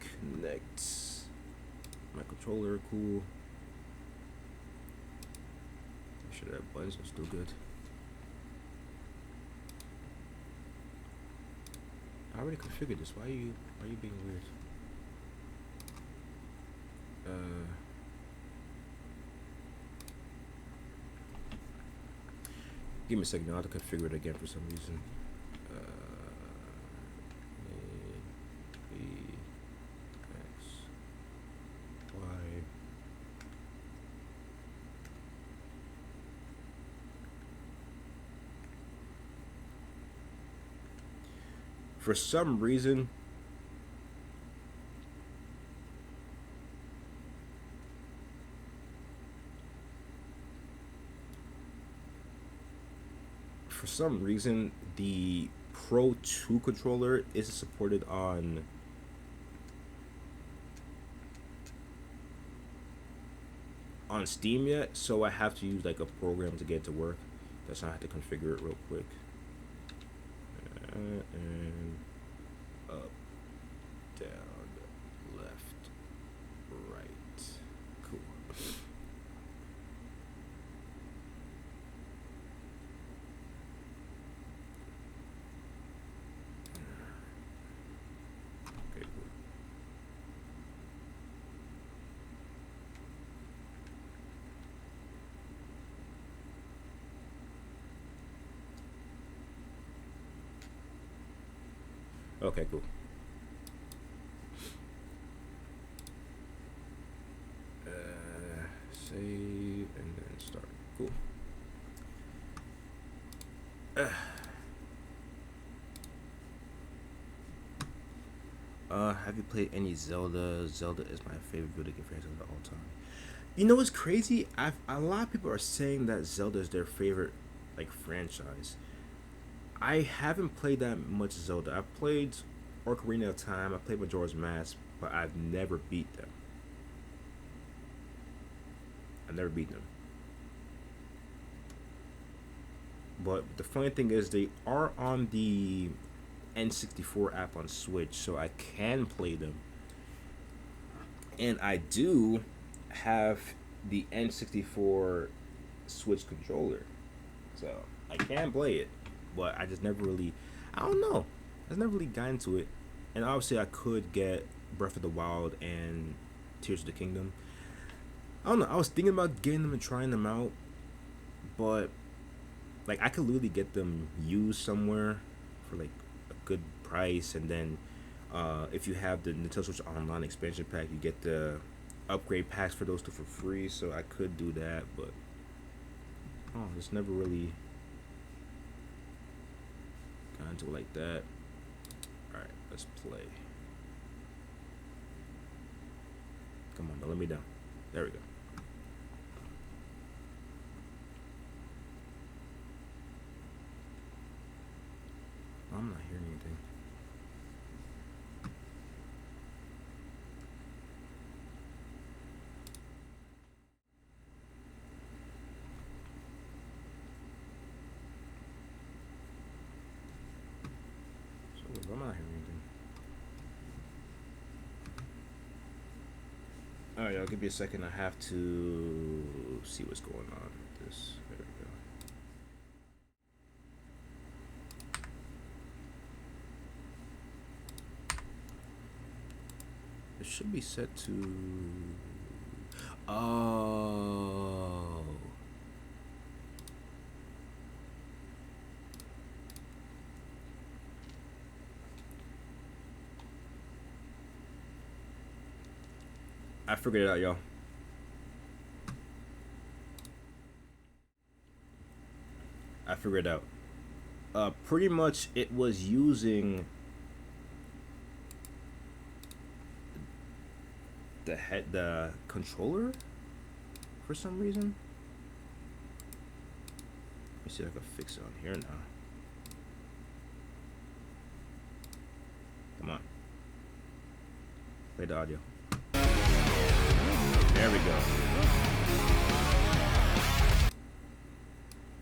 Connect. My controller, cool. Make sure that buttons are still good. I already configured this. Why are you being weird? Give me a second. I'll have to configure it again for some reason. A, B, X, Y. For some reason, the Pro 2 controller isn't supported on Steam yet, so I have to use like a program to get it to work. That's why I have to configure it real quick. And up, down, left, right. Cool. Okay, cool. Okay, cool. Save and then start. Have you played any Zelda? Zelda is my favorite video game franchise of all time. You know what's crazy? A lot of people are saying that Zelda is their favorite like franchise. I haven't played that much Zelda. I've played Ocarina of Time. I played Majora's Mask, but I've never beat them. I've never beaten them. But the funny thing is, they are on the N64 app on Switch, so I can play them. And I do have the N64 Switch controller, so I can play it. But I just never really, I don't know. I never really got into it. And obviously, I could get Breath of the Wild and Tears of the Kingdom. I don't know. I was thinking about getting them and trying them out, but like I could literally get them used somewhere for like a good price, and then if you have the Nintendo Switch Online expansion pack, you get the upgrade packs for those two for free. So I could do that, but it's never really got into it like that. All right, let's play. Come on, don't let me down. There we go. I'm not hearing anything. So I'm not hearing anything. Alright, y'all, give me a second. I have to see what's going on with this. There we go. It should be set to... Oh. I figured it out, y'all. I figured it out. Pretty much it was using the controller for some reason. Let me see if I can fix it on here now. Come on. Play the audio. There we go.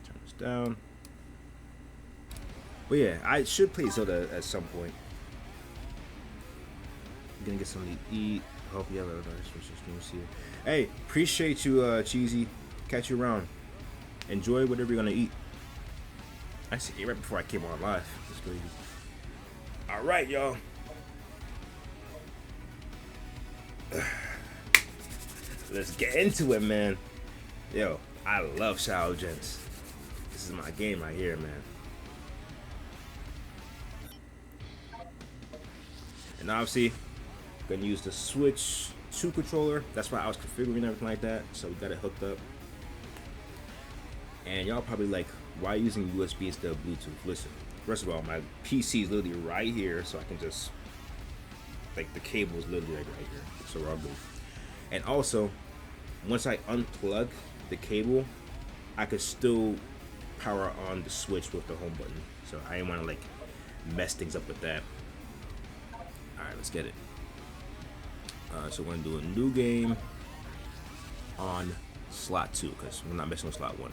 Turn this down. But yeah, I should play Zelda at some point. I'm gonna get something to eat. Hope you have a nice stream. Hey, appreciate you, Cheesy. Catch you around. Enjoy whatever you're gonna eat. I see right before I came on live. That's crazy. All right, y'all. Let's get into it, man. Yo, I love Shadow Gents. This is my game right here, man. And obviously, I'm gonna use the Switch 2 controller. That's why I was configuring everything like that. So we got it hooked up. And y'all probably like, why using USB instead of Bluetooth? Listen, first of all, my PC is literally right here, so I can just, like, the cable is literally right here. So we're all good. And also, once I unplug the cable, I could still power on the Switch with the home button. So I didn't want to like mess things up with that. Alright, let's get it. So we're going to do a new game on slot 2, because we're not messing with slot 1.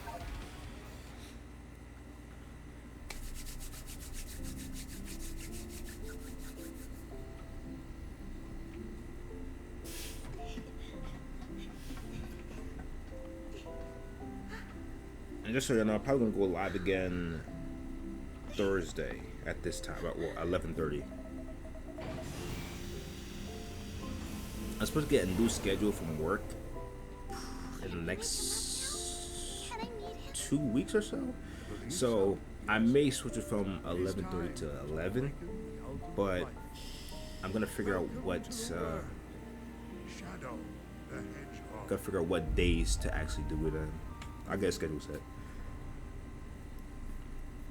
And just so you know, I'm probably gonna go live again Thursday at this time, about 11:30. I'm supposed to get a new schedule from work in the next 2 weeks or so. So I may switch it from 11:30 to 11, but I'm gonna figure out what days to actually do it in. I get a schedule set.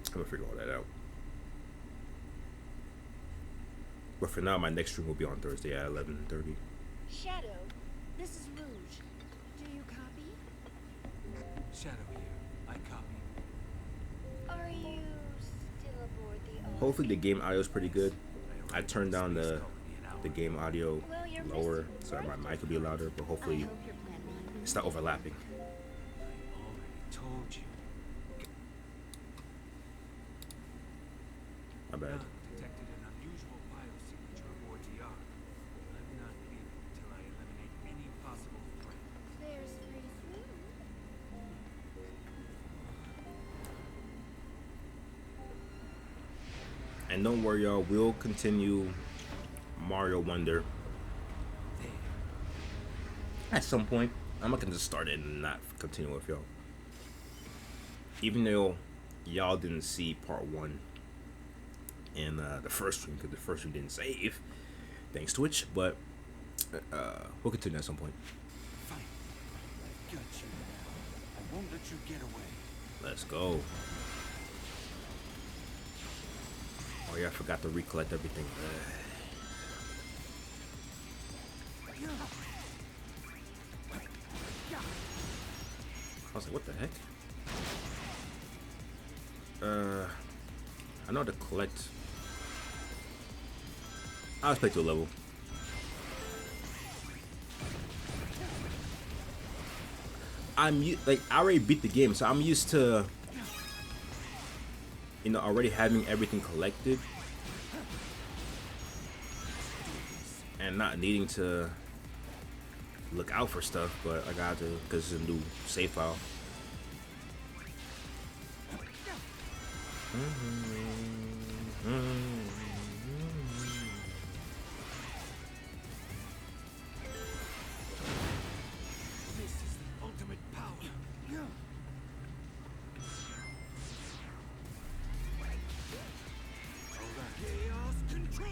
I'm gonna figure all that out. But for now, my next stream will be on Thursday at 11:30. Shadow, this is Rouge. Do you copy? Shadow here. I copy. Are you still aboard the Ark? Hopefully the game audio is pretty good. I turned down the game audio Well, you're lower missing so my birthday mic will be louder, but I hopefully hope your plan went. it's not overlapping. I already told you. My bad. None detected an unusual biosignature aboard the Ark. I'm not leaving until I eliminate any possible threat. There's pretty smooth. And don't worry, y'all. We'll continue Mario Wonder at some point. I'm not gonna just start it and not continue with y'all. Even though y'all didn't see part 1 in the first stream, because the first stream didn't save, thanks Twitch. But we'll continue at some point. Fine. I've got you. I won't let you get away. Let's go. Oh yeah, I forgot to recollect everything. I was like, what the heck? I know how to collect. I'll just play to a level. Like, I already beat the game, so I'm used to, you know, already having everything collected and not needing to look out for stuff, but I got to because it's a new save file. This is the ultimate power. All that chaos control.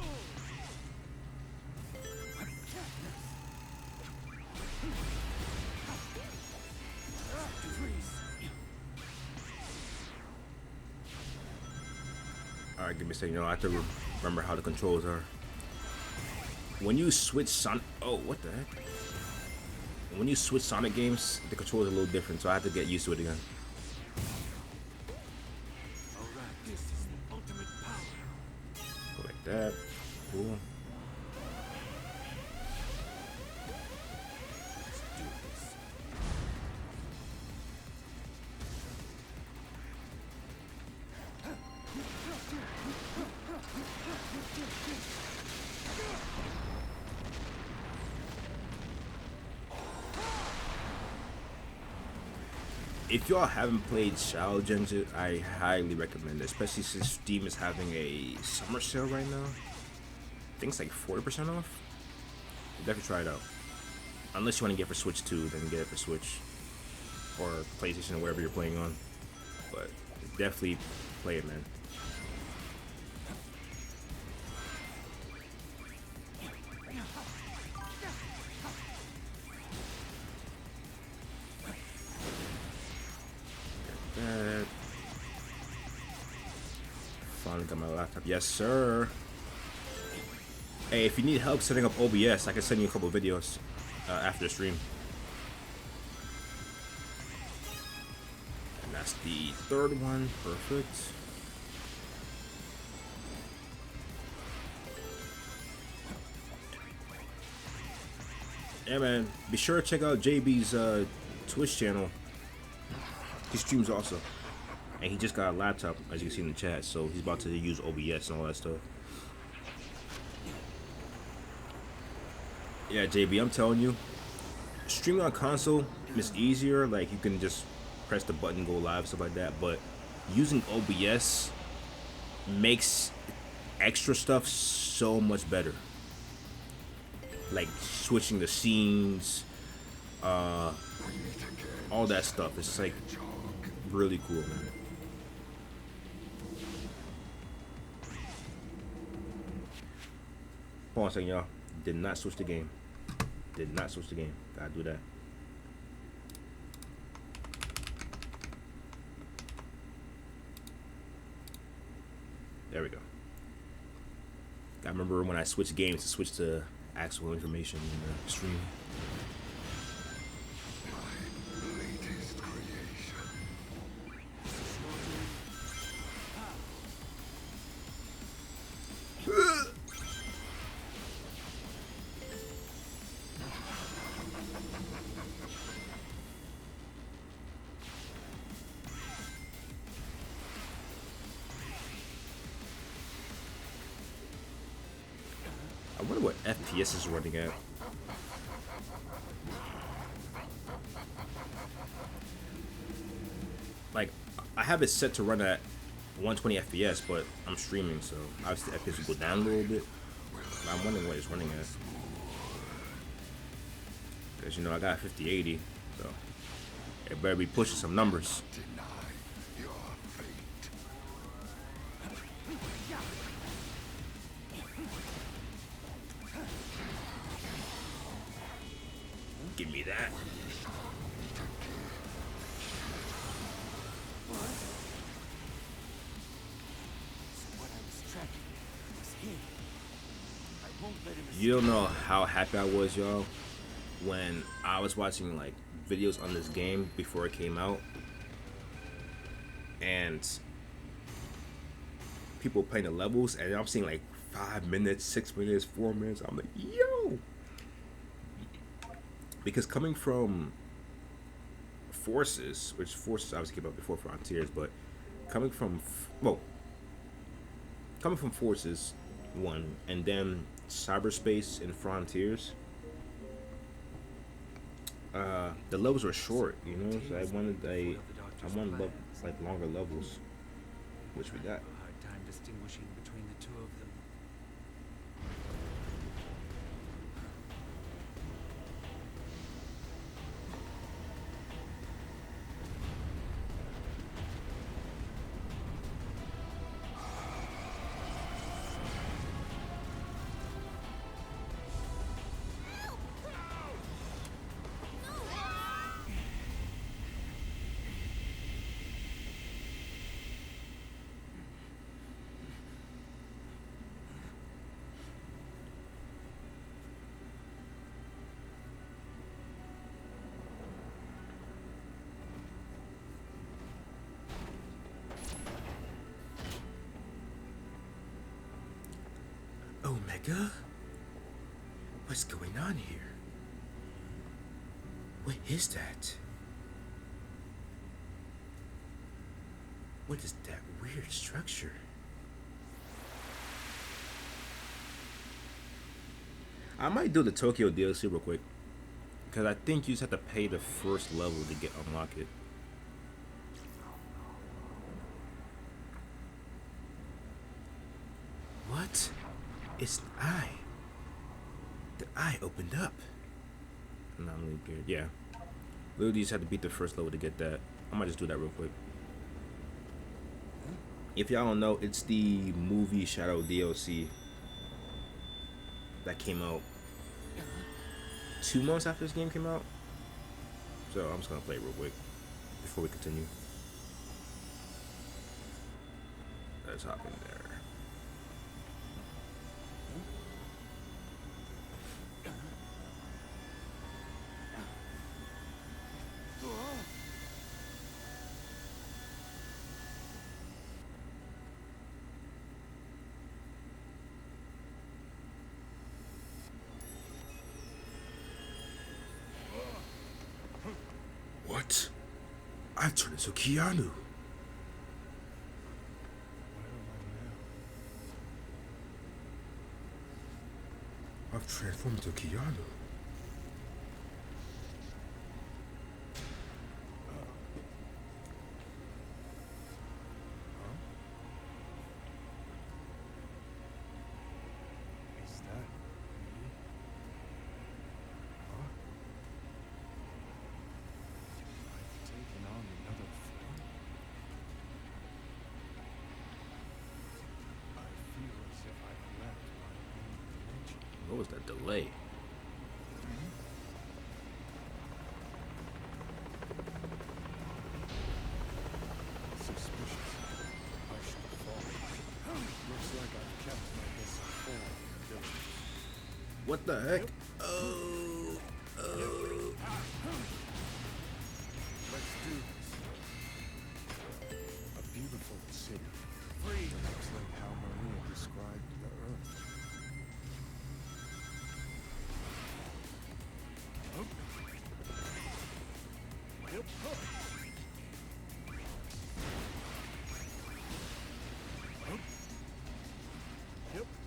Alright, give me a second. You know, I have to remember how the controls are. When you switch Sonic... Oh, what the heck? When you switch Sonic games, the controls are a little different, so I have to get used to it again. All right, this is the ultimate power. Go like that. Cool. Let's do this. If y'all haven't played Shadow Genji, I highly recommend it, especially since Steam is having a summer sale right now. I think it's like 40% off. Definitely try it out. Unless you want to get it for Switch 2, then get it for Switch or PlayStation or wherever you're playing on. But definitely play it, man. Finally got my laptop. Yes, sir. Hey, if you need help setting up OBS, I can send you a couple videos after the stream. And that's the third one. Perfect. Yeah, man. Be sure to check out JB's Twitch channel. He streams also. And he just got a laptop, as you can see in the chat, so he's about to use OBS and all that stuff. Yeah, JB, I'm telling you, streaming on console is easier. Like, you can just press the button, go live, stuff like that. But using OBS makes extra stuff so much better. Like switching the scenes, all that stuff. It's like really cool, man. Hold on a second, y'all. Did not switch the game. Did not switch the game. Gotta do that. There we go. I remember when I switched games to switch to actual information in the stream. Latest creation. I wonder what FPS is running at. Like, I have it set to run at 120 FPS, but I'm streaming, so obviously the FPS will go down a little bit. But I'm wondering what it's running at. Because, you know, I got 5080, so it better be pushing some numbers. Deny your fate. Give me that. What I was tracking was him. I won't let him escape. You don't know how happy I was, y'all, when I was watching like videos on this game before it came out, and people playing the levels, and I'm seeing like 5 minutes, 6 minutes, 4 minutes. I'm like, yo, because coming from Forces, which Forces obviously came out before Frontiers, but coming from Forces 1 and then Cyberspace and Frontiers, the levels were short, you know. So I wanted like longer levels, which we got. A hard time distinguishing between the two of them. Omega? What's going on here? What is that? What is that weird structure? I might do the Tokyo DLC real quick, because I think you just have to pay the first level to unlock it. What? It's the eye. The eye opened up. No, I'm really good. Yeah. Literally just had to beat the first level to get that. I might just do that real quick. If y'all don't know, it's the movie Shadow DLC that came out 2 months after this game came out. So I'm just gonna play it real quick before we continue. Let's hop in there. What? I turned into Keanu. I've transformed into Keanu. Is that me? Huh? I've taken on another form? I feel as if I've left my own dimension. What was that delay? Suspicious. I should fall. Looks like I've kept my missing form. What the heck? Oh, oh. Let's do this. A beautiful city. Free. Looks like how Maria described the Earth.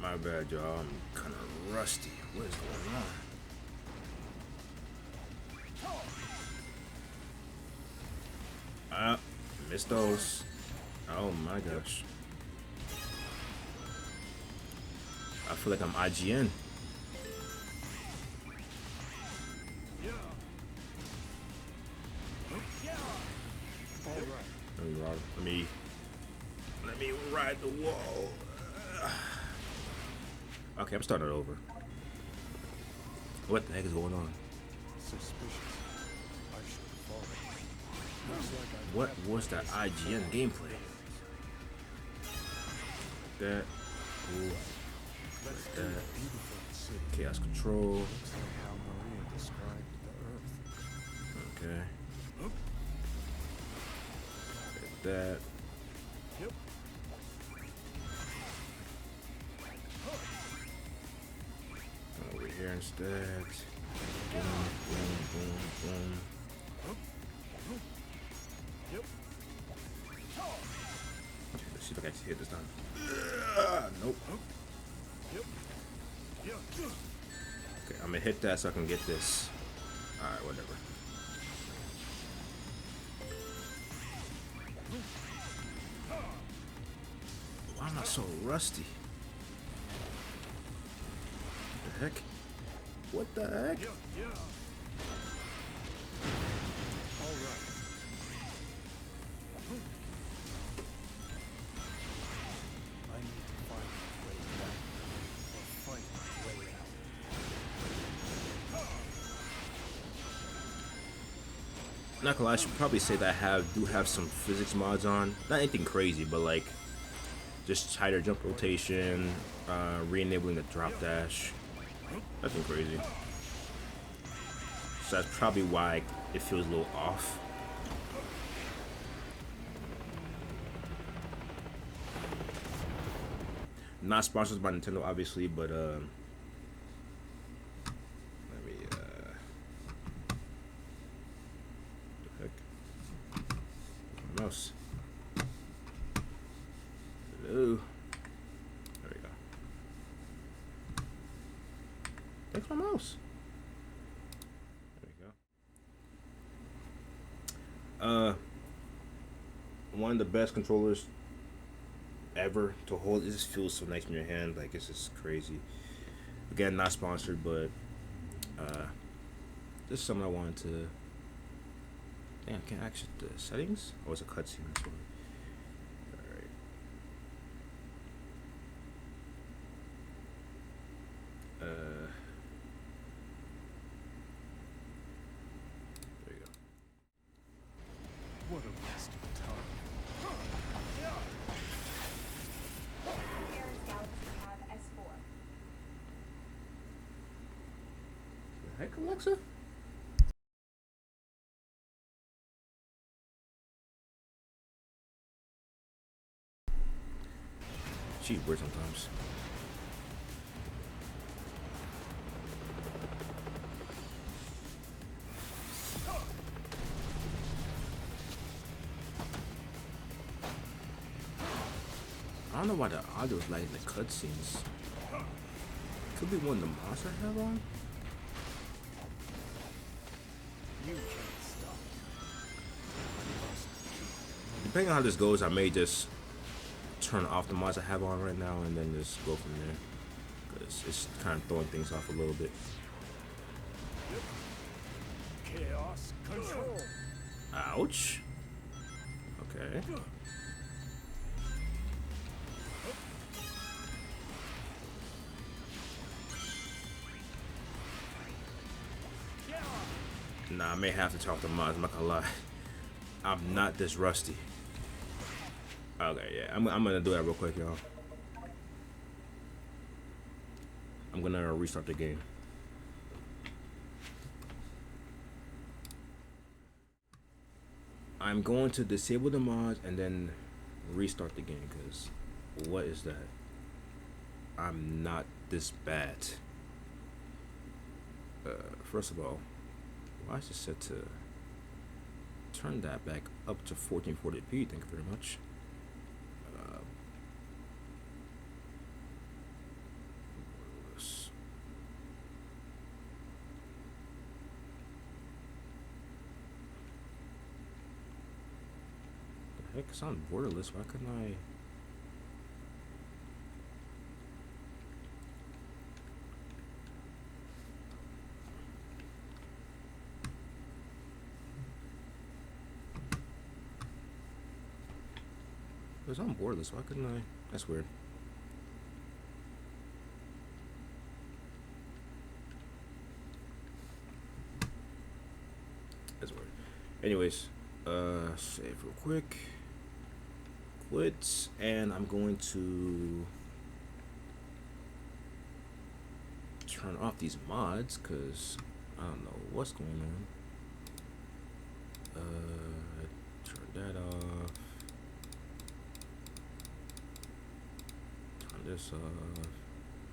My bad, y'all. I'm kind of rusty. What is going on? Missed those. Oh my gosh. I feel like I'm IGN. Let me ride the wall. Okay, I'm starting it over. What the heck is going on? Suspicious. I should follow. Looks like I What was that IGN gameplay? That. Ooh. Let's do That. a beautiful city. Chaos control. Looks like how Maria described the Earth. Okay. That. Over here instead. Boom, boom, boom, boom. Okay, let's see if I can actually hit this time. Nope. Okay, I'm gonna hit that so I can get this. Alright, whatever. Why am I so rusty? What the heck? What the heck? All right. I need to find a way back. Or fight my way out. Not gonna lie, I should probably say that I do have some physics mods on. Not anything crazy, but like just tighter jump rotation, re-enabling the drop dash. Nothing crazy. So that's probably why it feels a little off. Not sponsored by Nintendo, obviously, but let me the heck? Mouse. Hello. There we go. Thanks my mouse. There we go. One of the best controllers ever to hold. It just feels so nice in your hand. Like, it's just crazy. Again, not sponsored, but this is something I wanted to. Damn, I can't actually the settings. Oh, it's a cutscene. Sorry. Alright. There you go. What a waste of time. Air Galaxy Pod S4. The heck, Alexa? She's weird sometimes. I don't know why the audio is like in the cutscenes. Could be one of the mods I have on. You can't stop. Depending on how this goes, I may just turn off the mods I have on right now and then just go from there. Because it's kind of throwing things off a little bit. Chaos control. Ouch. Okay. Nah, I may have to talk to mods, I'm not gonna lie. I'm not this rusty. Okay, yeah, I'm gonna do that real quick, y'all. I'm gonna restart the game. I'm going to disable the mods and then restart the game, because what is that? I'm not this bad. First of all, why is it set to turn that back up to 1440p? Thank you very much. Heck, it's on borderless. Why couldn't I? It was on borderless. Why couldn't I? That's weird. That's weird. Anyways, save real quick. Quit, and I'm going to turn off these mods because I don't know what's going on. Turn that off. Turn this off.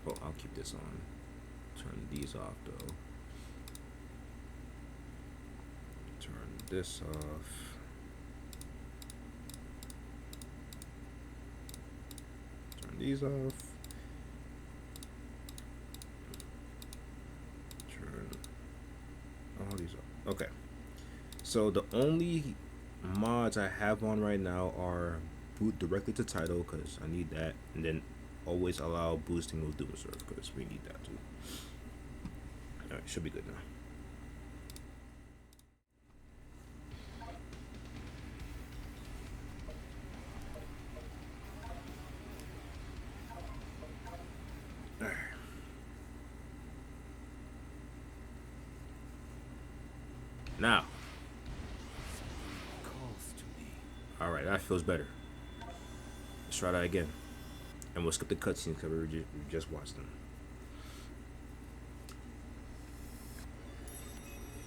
Oh, I'll keep this on. Turn these off though. Turn this off. These off. Turn all these off. Okay. So the only mods I have on right now are boot directly to title, because I need that, and then always allow boosting with Doom Serve, because we need that too. Alright, should be good now. Now, all right, that feels better. Let's try that again, and we'll skip the cutscenes because we just watched them.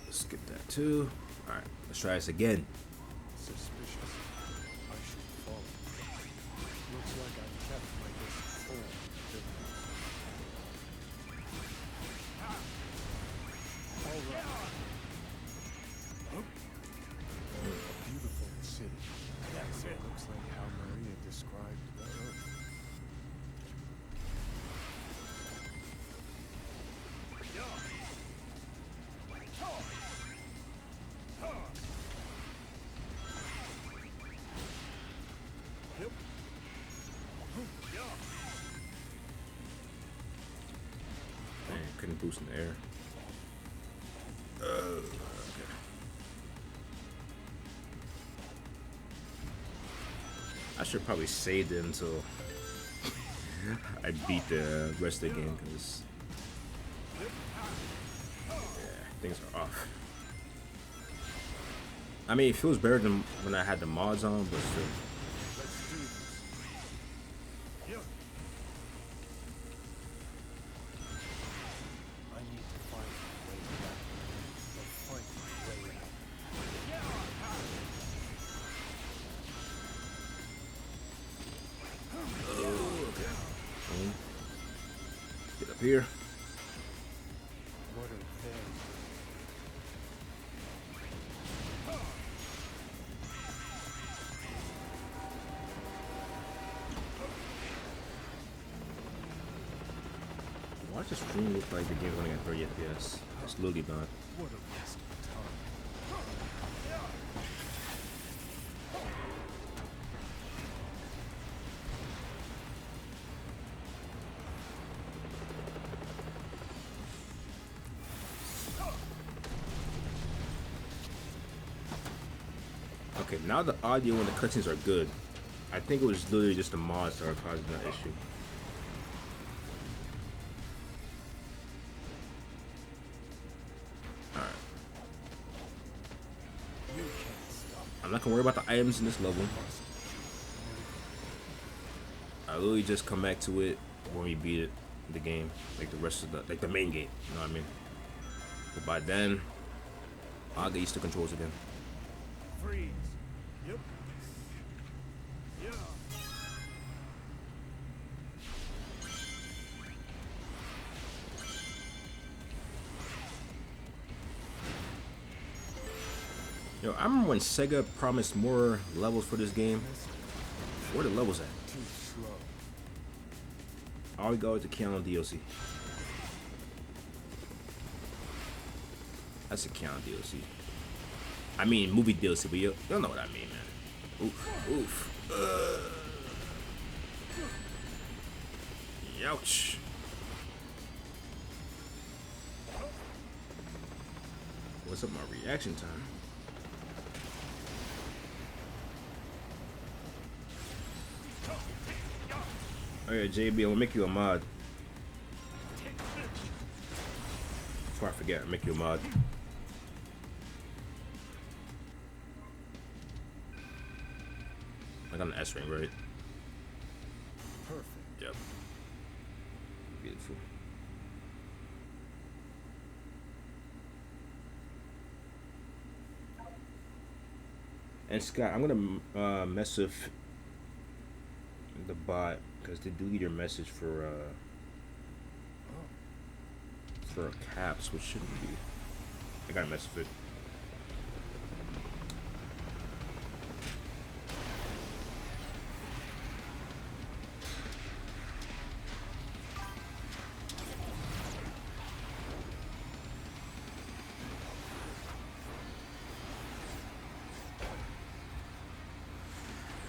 Let's skip that too. All right, let's try this again. Suspicious. I should follow. Looks like I've kept my best form. All right. A beautiful city. Yes, it looks like how Maria described the Earth. Man, couldn't boost in the air. Okay. I should probably save it until I beat the rest of the game, because yeah, things are off. I mean, it feels better than when I had the mods on, but still. Get up here. What are they? Why does the screen look like the game running at 30 FPS? It's literally not. What a waste of time. Okay, now the audio and the cutscenes are good. I think it was literally just the mods that are causing that issue. Alright. I'm not gonna worry about the items in this level. I literally just come back to it when we beat it. the game, like the rest of the main game. You know what I mean? But by then, I'll get used to controls again. Freeze. Yep. Yeah. Yo, I remember when Sega promised more levels for this game. Where the levels at? Too slow. All we go is the Keanu DLC. That's a Keanu DLC. I mean, movie DLC, but you'll know what I mean, man. Oof, oof. Ouch. What's up, my reaction time? Oh yeah, JB, I'm gonna make you a mod. Before I forget, I'll make you a mod. I got an S ring, right? Perfect. Yep. Beautiful. And Scott, I'm gonna mess with the bot because they deleted your message for caps, which shouldn't be. I gotta mess with it.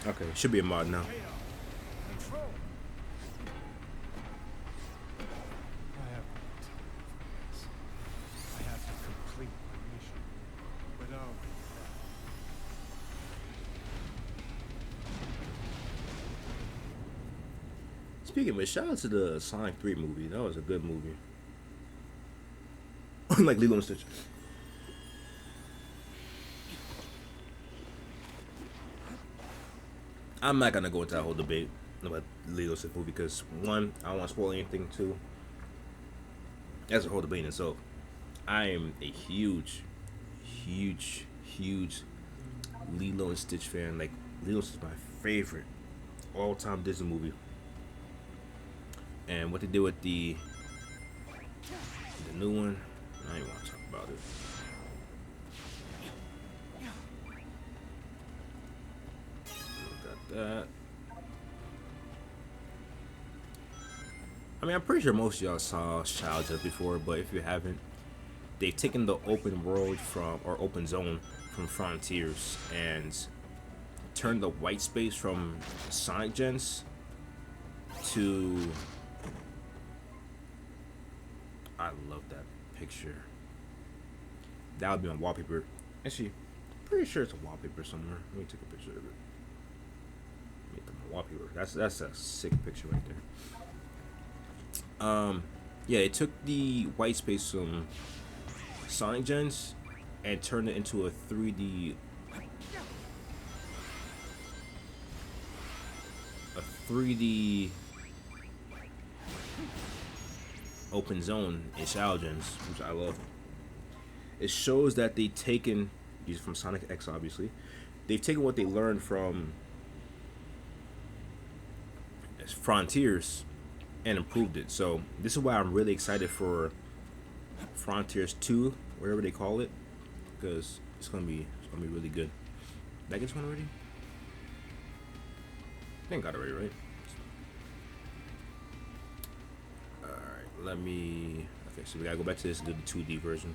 Okay, should be a mod now. Control. I have no time for this. I have to complete my mission. But I'll be back. Speaking of which, shout out to the Sonic 3 movie. That was a good movie. Like Lilo and Stitch. I'm not gonna go into that whole debate about Lilo and Stitch movie because one, I don't want to spoil anything. Two, that's a whole debate in itself. I am a huge Lilo and Stitch fan. Like Lilo and Stitch is my favorite all-time Disney movie. And what they did with the new one, I ain't want to talk about it. Got that. I mean, I'm pretty sure most of y'all saw Childhood before, but if you haven't, they've taken the open world or open zone from Frontiers and turned the white space from Sonic gens to. I love that picture. That would be on wallpaper. Actually, pretty sure it's a wallpaper somewhere. Let me take a picture of it. Make them a wallpaper. That's a sick picture right there. Yeah, it took the white space from Sonic gens and turned it into a 3D open zone in Shadow gens, which I love. It shows that they've taken these from Sonic X, obviously. They've taken what they learned from Frontiers and improved it. So this is why I'm really excited for Frontiers 2, whatever they call it, because it's gonna be really good. Did I get this one already? I think I got it already, right? Alright, let me. Okay, so we gotta go back to this and do the 2D version.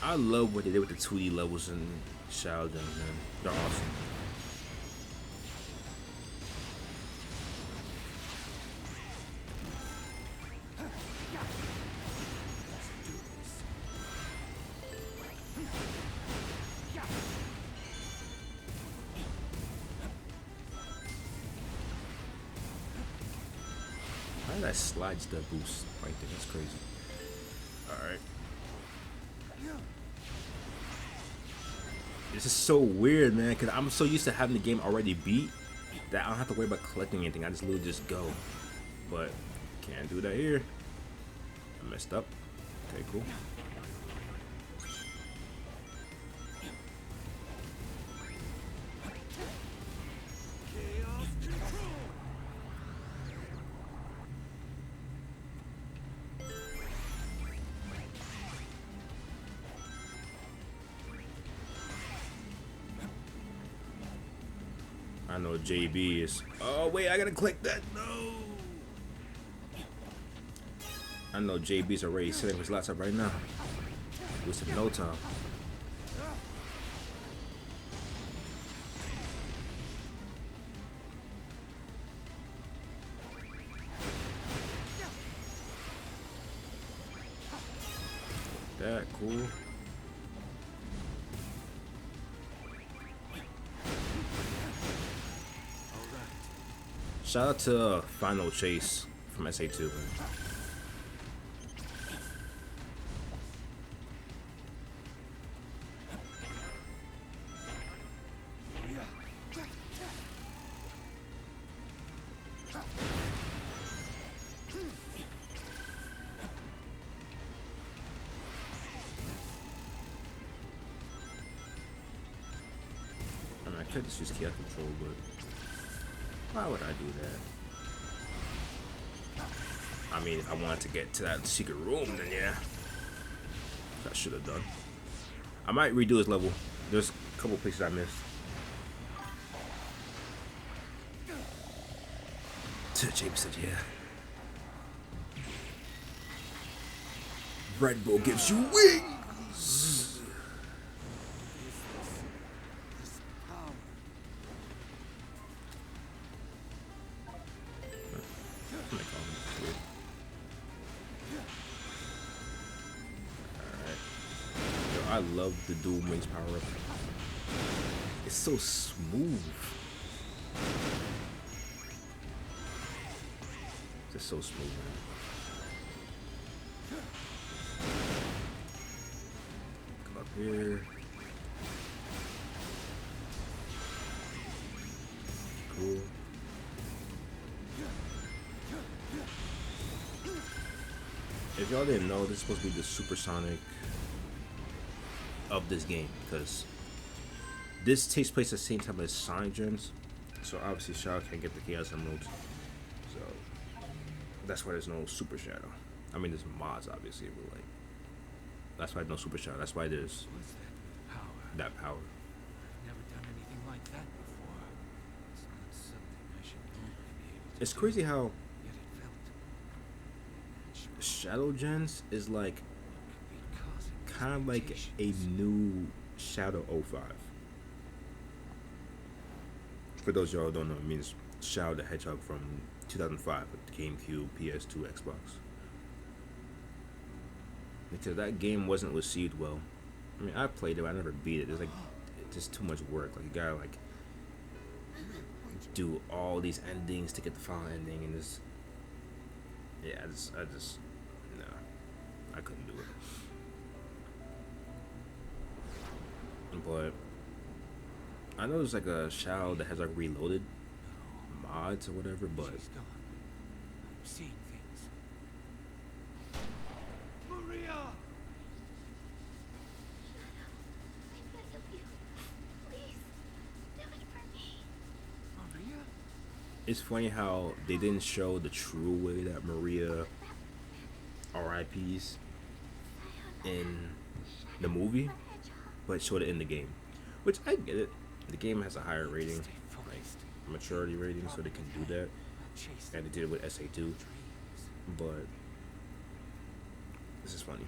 I love what they did with the 2D levels in Shadow Gen, man. They're awesome. I that slides the boost right there. That's crazy. Alright. This is so weird, man, because I'm so used to having the game already beat that I don't have to worry about collecting anything. I just literally just go. But can't do that here. I messed up. Okay, cool. I know JB is. Oh wait, I gotta click that. No. I know JB's already setting his laptop right now. Wasting no time. That cool. Shout out to Final Chase from SA2. I mean, I could just use chaos control, but why would I do that? I mean, if I wanted to get to that secret room, then yeah. I should have done. I might redo this level. There's a couple places I missed. James said, yeah. Red Bull gives you wings! I love the dual wings power up. It's so smooth. Just so smooth, man. Come up here. Cool. If y'all didn't know, this is supposed to be the supersonic of this game, because this takes place at the same time as Sonic Gens, so obviously Shadow can't get the Chaos Emeralds, so that's why there's no Super Shadow. I mean, there's mods obviously, but like, that's why there's no Super Shadow. That's why there's that power. I've never done anything like that before. It's not something I should normally be able to It's do, crazy how yet it felt natural. Shadow Gens is like Could be causing kind of like a limitations. new Shadow 05. For those of y'all who don't know, it means Shadow the Hedgehog from 2005 with the GameCube, PS2, Xbox. Because that game wasn't received well. I mean, I played it, but I never beat it. It's like, it's just too much work. Like, you gotta like do all these endings to get the final ending, and this. Yeah, I just, no, I couldn't do it. But I know there's like a Shadow that has like reloaded mods or whatever, but She's gone. I'm seeing things. Maria! I beg of you. Please. Do it for me. Maria? it's funny how they didn't show the true way that Maria RIPs in the movie, but showed it in the game, which I get it. The game has a higher rating, Stay like focused. maturity rating, so they can do that, Chase and they did it with SA2. dreams. But this is funny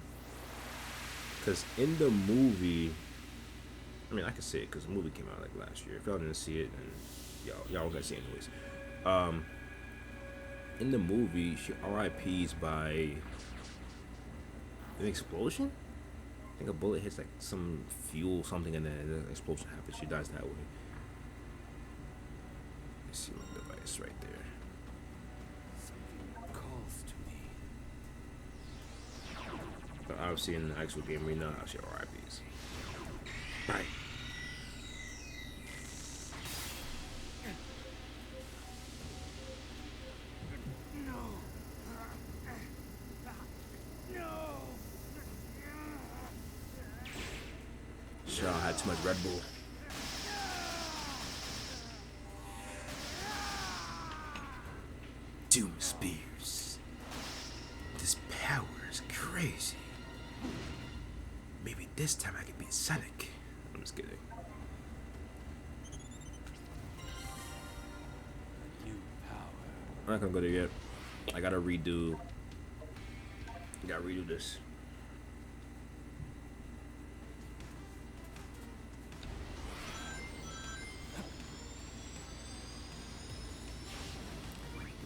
because in the movie, I mean, I can say it because the movie came out like last year. If y'all didn't see it, then y'all gonna see it anyways. In the movie, she RIPs by an explosion. I think a bullet hits like some fuel, something, and then an explosion happens. She dies that way. Let's see my device right there. Something calls I've seen in the actual game arena. Actually, RIPs. Bye. Sure, I had too much Red Bull. Doom Spears. This power is crazy. Maybe this time I can beat Sonic. I'm just kidding. New power. I'm not gonna go there yet. I gotta redo this.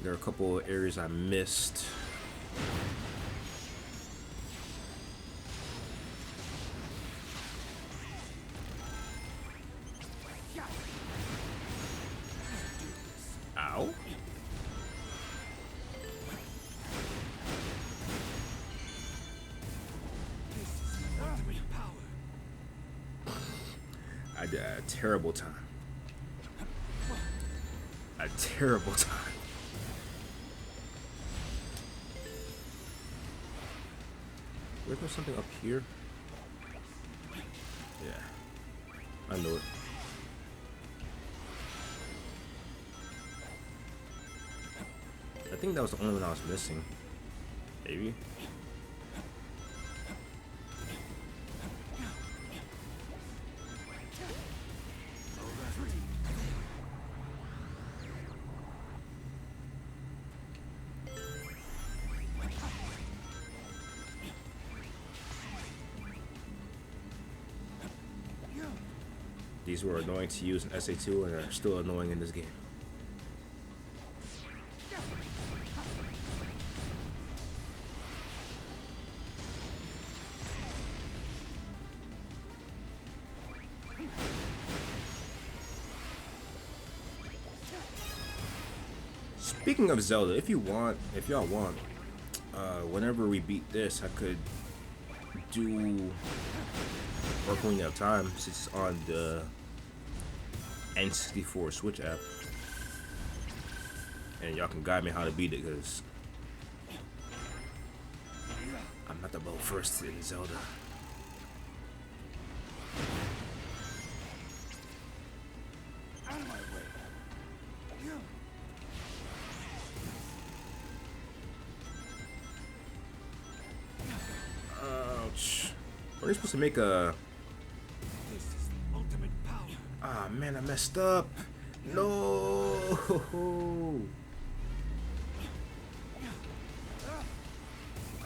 There are a couple of areas I missed. Ow. Ultimate power. I did a terrible time. A terrible time. Wait, there's something up here? Yeah. I know it. I think that was the only one I was missing. Maybe. These were annoying to use in SA2 and are still annoying in this game. Speaking of Zelda, if y'all want, whenever we beat this, I could do work when you have time, since it's on the N64 Switch app, and y'all can guide me how to beat it, because I'm not the well versed in Zelda. Ouch. Are they supposed to make a... This is ultimate power. Ah, man, I messed up. No.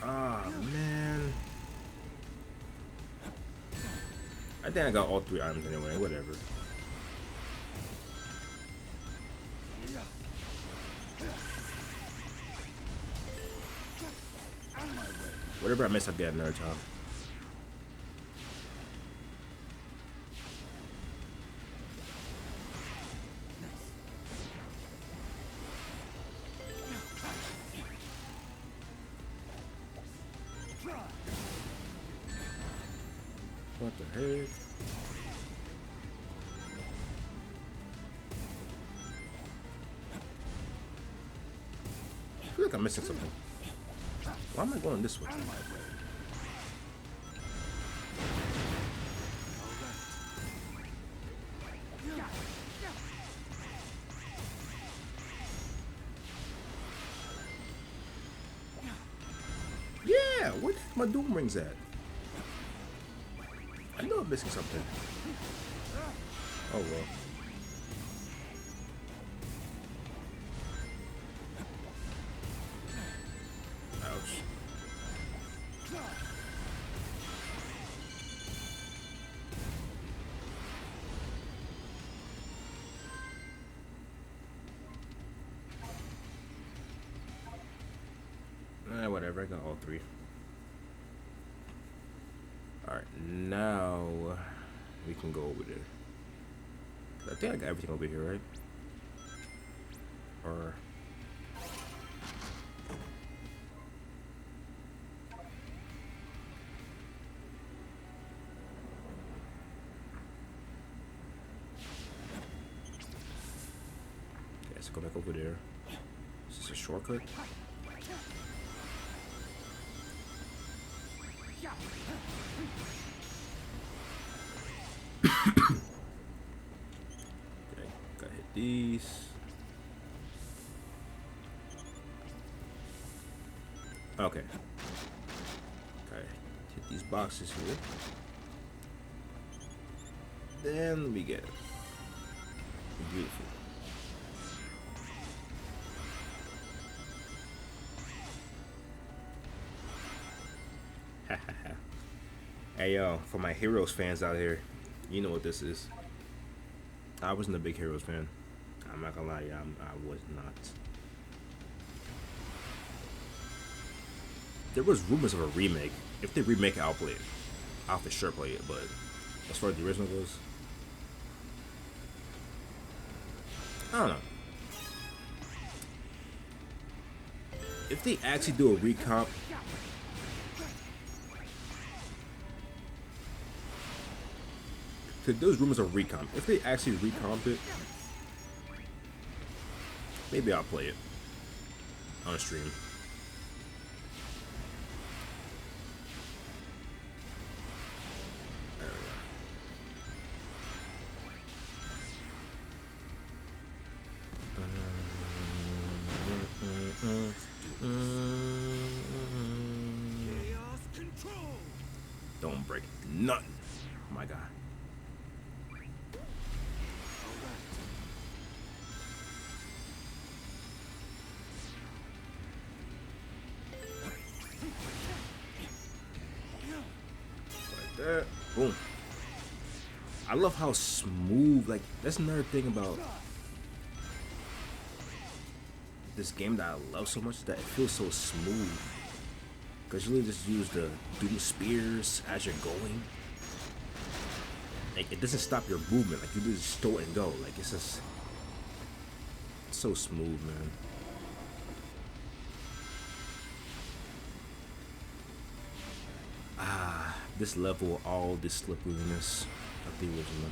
Ah, man. I think I got all 3 items anyway, whatever. Whatever I messed up, get another time. What the heck? I feel like I'm missing something. Why am I going this way? Yeah, where my doom rings at? I know I'm missing something. Oh well. Ouch. Whatever, I got all 3. Alright, now we can go over there. I think I got everything over here, right? Or... let's go back over there. Is this a shortcut? Okay, gotta hit these. Okay. Okay, hit these boxes here. Then we get it. Beautiful. Hey yo, for my Heroes fans out here, you know what this is. I wasn't a big Heroes fan. I'm not gonna lie, I was not. There was rumors of a remake. If they remake it, I'll play it. I'll for sure play it, but as far as the original goes, I don't know. If they actually do a recomp, because those rumors of recomp, if they actually recomp it, maybe I'll play it on a stream. Chaos control. Don't break nothing. Oh my god. Like that. Boom. I love how smooth, like, that's another thing about this game that I love so much, that it feels so smooth. Because you really just use the doom spears as you're going. Like, it doesn't stop your movement. Like, you just throw it and go. Like, it's just so smooth, man. Ah, this level, all this slipperiness of the original.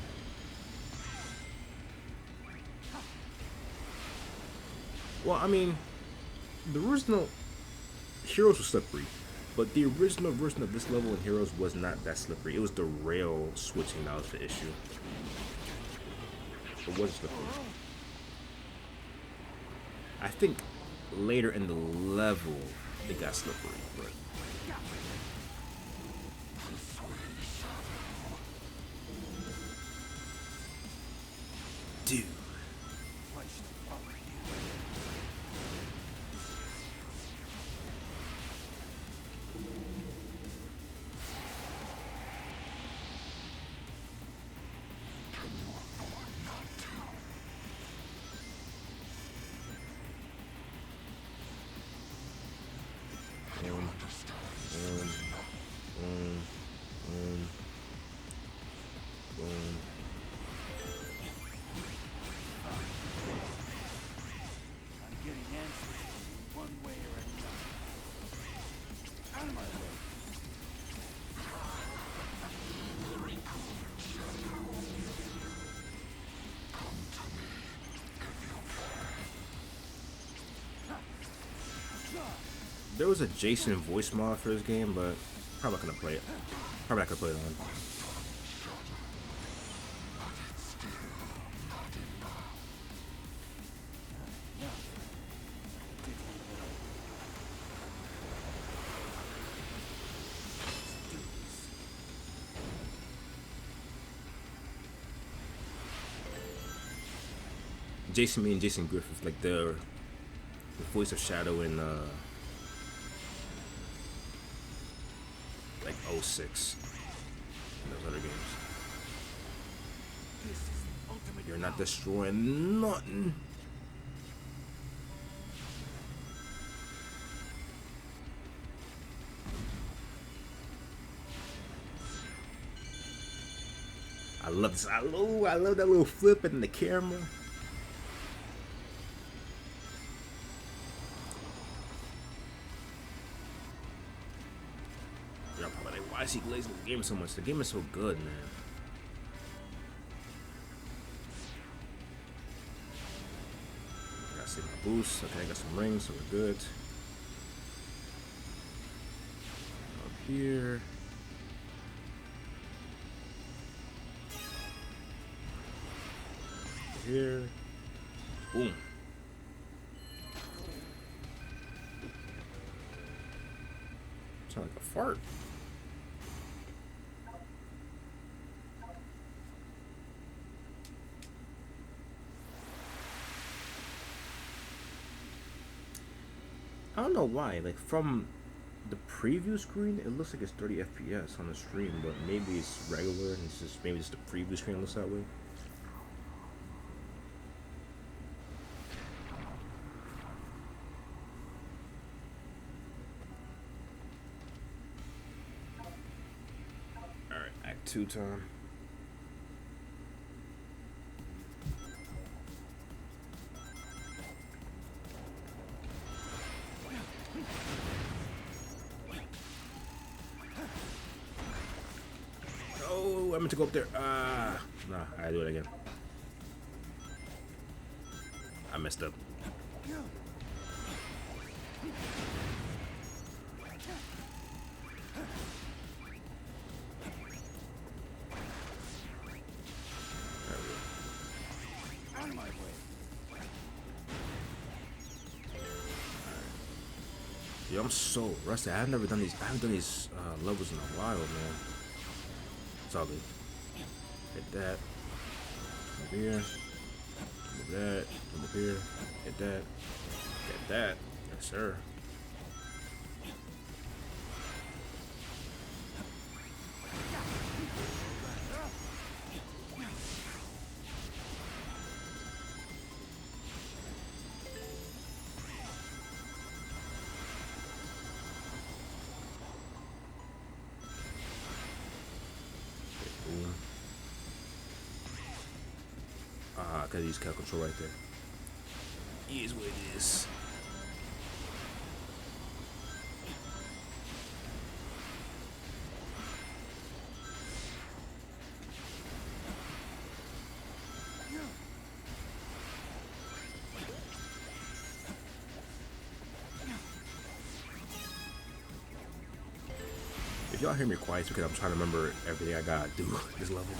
Well, I mean, the original Heroes was slippery, but the original version of this level in Heroes was not that slippery. It was the rail switching that was the issue. It was slippery. I think later in the level it got slippery, but dude. I'm getting answers one way or another. Out of my way. There was a Jason voice mod for this game, but probably not gonna play it. Probably not gonna play it on. Jason, me and Jason Griffith, like the voice of Shadow in like 06 and those other games. This is the ultimate. You're not destroying nothing. I love this. I love that little flip in the camera. You're probably like, why is he glazing the game so much? The game is so good, man. boost. Okay, I got some rings, so we're good. Up here. Here. Boom. Sound like a fart. I don't know why. Like from the preview screen, it looks like it's 30 FPS on the stream, but maybe it's regular and it's just maybe just the preview screen looks that way. Alright, Act 2 time. Oh, I meant to go up there. Nah, I do it again. I messed up. On my way. Yo, I'm so rusty. I haven't done these levels in a while, man. It's all good. Hit that. Over here. Move that. Over here. Hit that. Get that. Yes, sir. Boom. Ah, cause he's got control right there. It is what it is. If y'all hear me quiet, it's because I'm trying to remember everything I gotta do this level.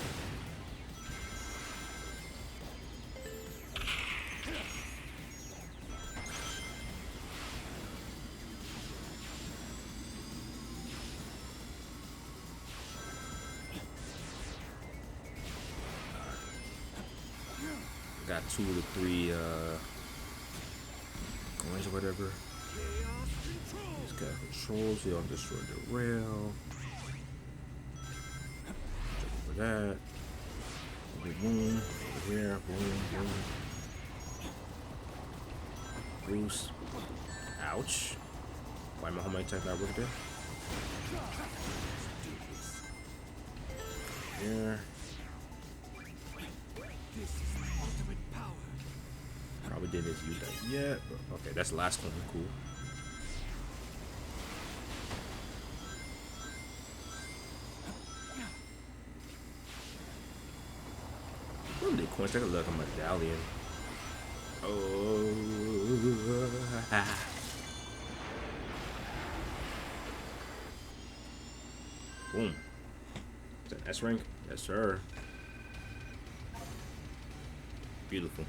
Got 2 of the 3 coins or whatever. He's got control, so you don't destroy the rail. Jump over that. Boom, boom. Over here. Boom, boom. Boost. Ouch. Why my homing attack not working there? Here. Probably didn't use that yet, but okay, that's the last one. Cool. What are the coins? Take a look at my medallion. Oh. Boom. Is that S rank? Yes, sir. Beautiful.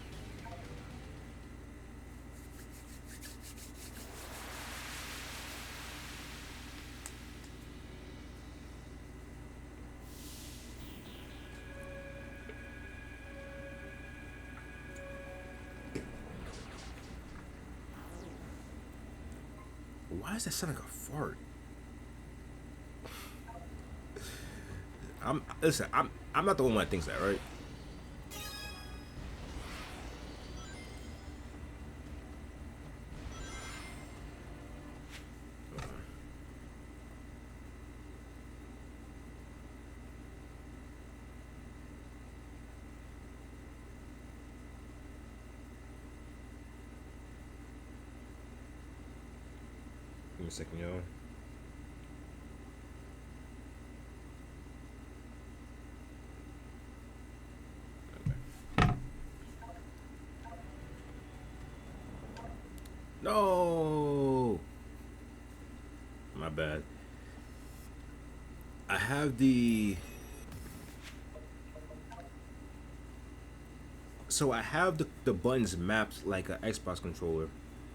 Why does that sound like a fart? Listen, I'm not the one that thinks that, right? Give me a second, yo. bad. I have the... So I have the buttons mapped like an Xbox controller,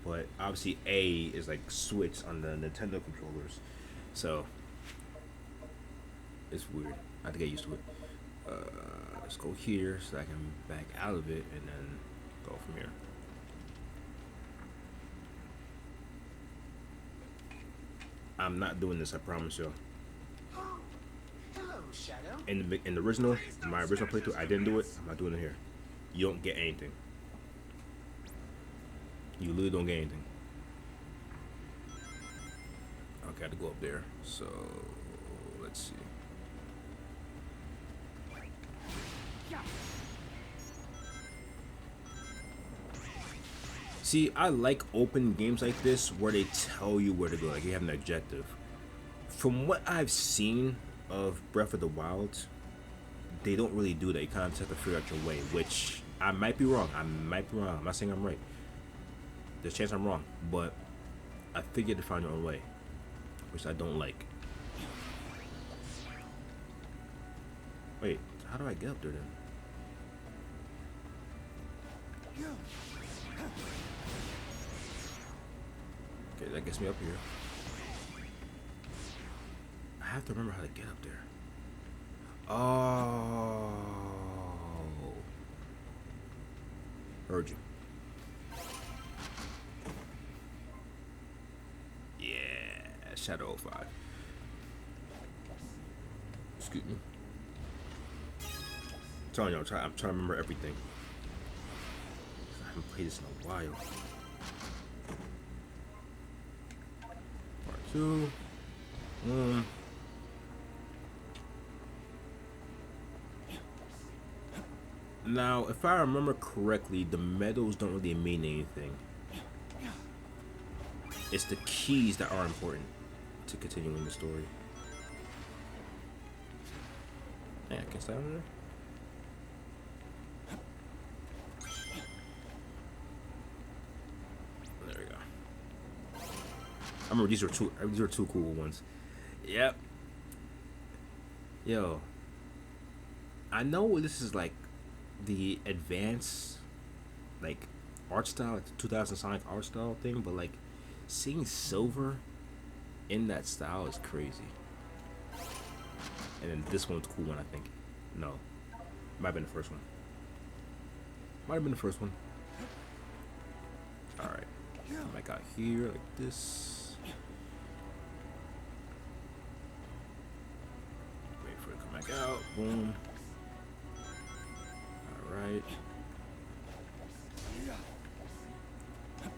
but obviously A is like switch on the Nintendo controllers. So it's weird. I have to get used to it. Let's go here so I can back out of it and then go from here. I'm not doing this, I promise you. Hello, Shadow. In the original, in my original playthrough, I didn't do it. I'm not doing it here. You don't get anything. You literally don't get anything. Okay, I have to go up there. So let's see. See, I like open games like this where they tell you where to go, like you have an objective. From what I've seen of Breath of the Wild, they don't really do that. You kind of have to figure out your way, which I might be wrong. I'm not saying I'm right. There's a chance I'm wrong, but I think you have to find your own way, which I don't like. Wait, how do I get up there then? Okay, that gets me up here. I have to remember how to get up there. Oh. Heard you. Yeah, Shadow 05. Excuse me. I'm telling you, I'm trying to remember everything. I haven't played this in a while. Part 2. Now, if I remember correctly, the medals don't really mean anything. It's the keys that are important to continuing the story. Yeah, I can stay over there. There we go. I remember these are two cool ones. Yep. Yo. I know this is like the advanced like art style, like the 2000 Sonic art style thing, but like seeing silver in that style is crazy. And then this one's a cool one, I think. No, might have been the first one. Might have been the first one. All right, come back out here like this. Wait for it to come back out. Boom. Right.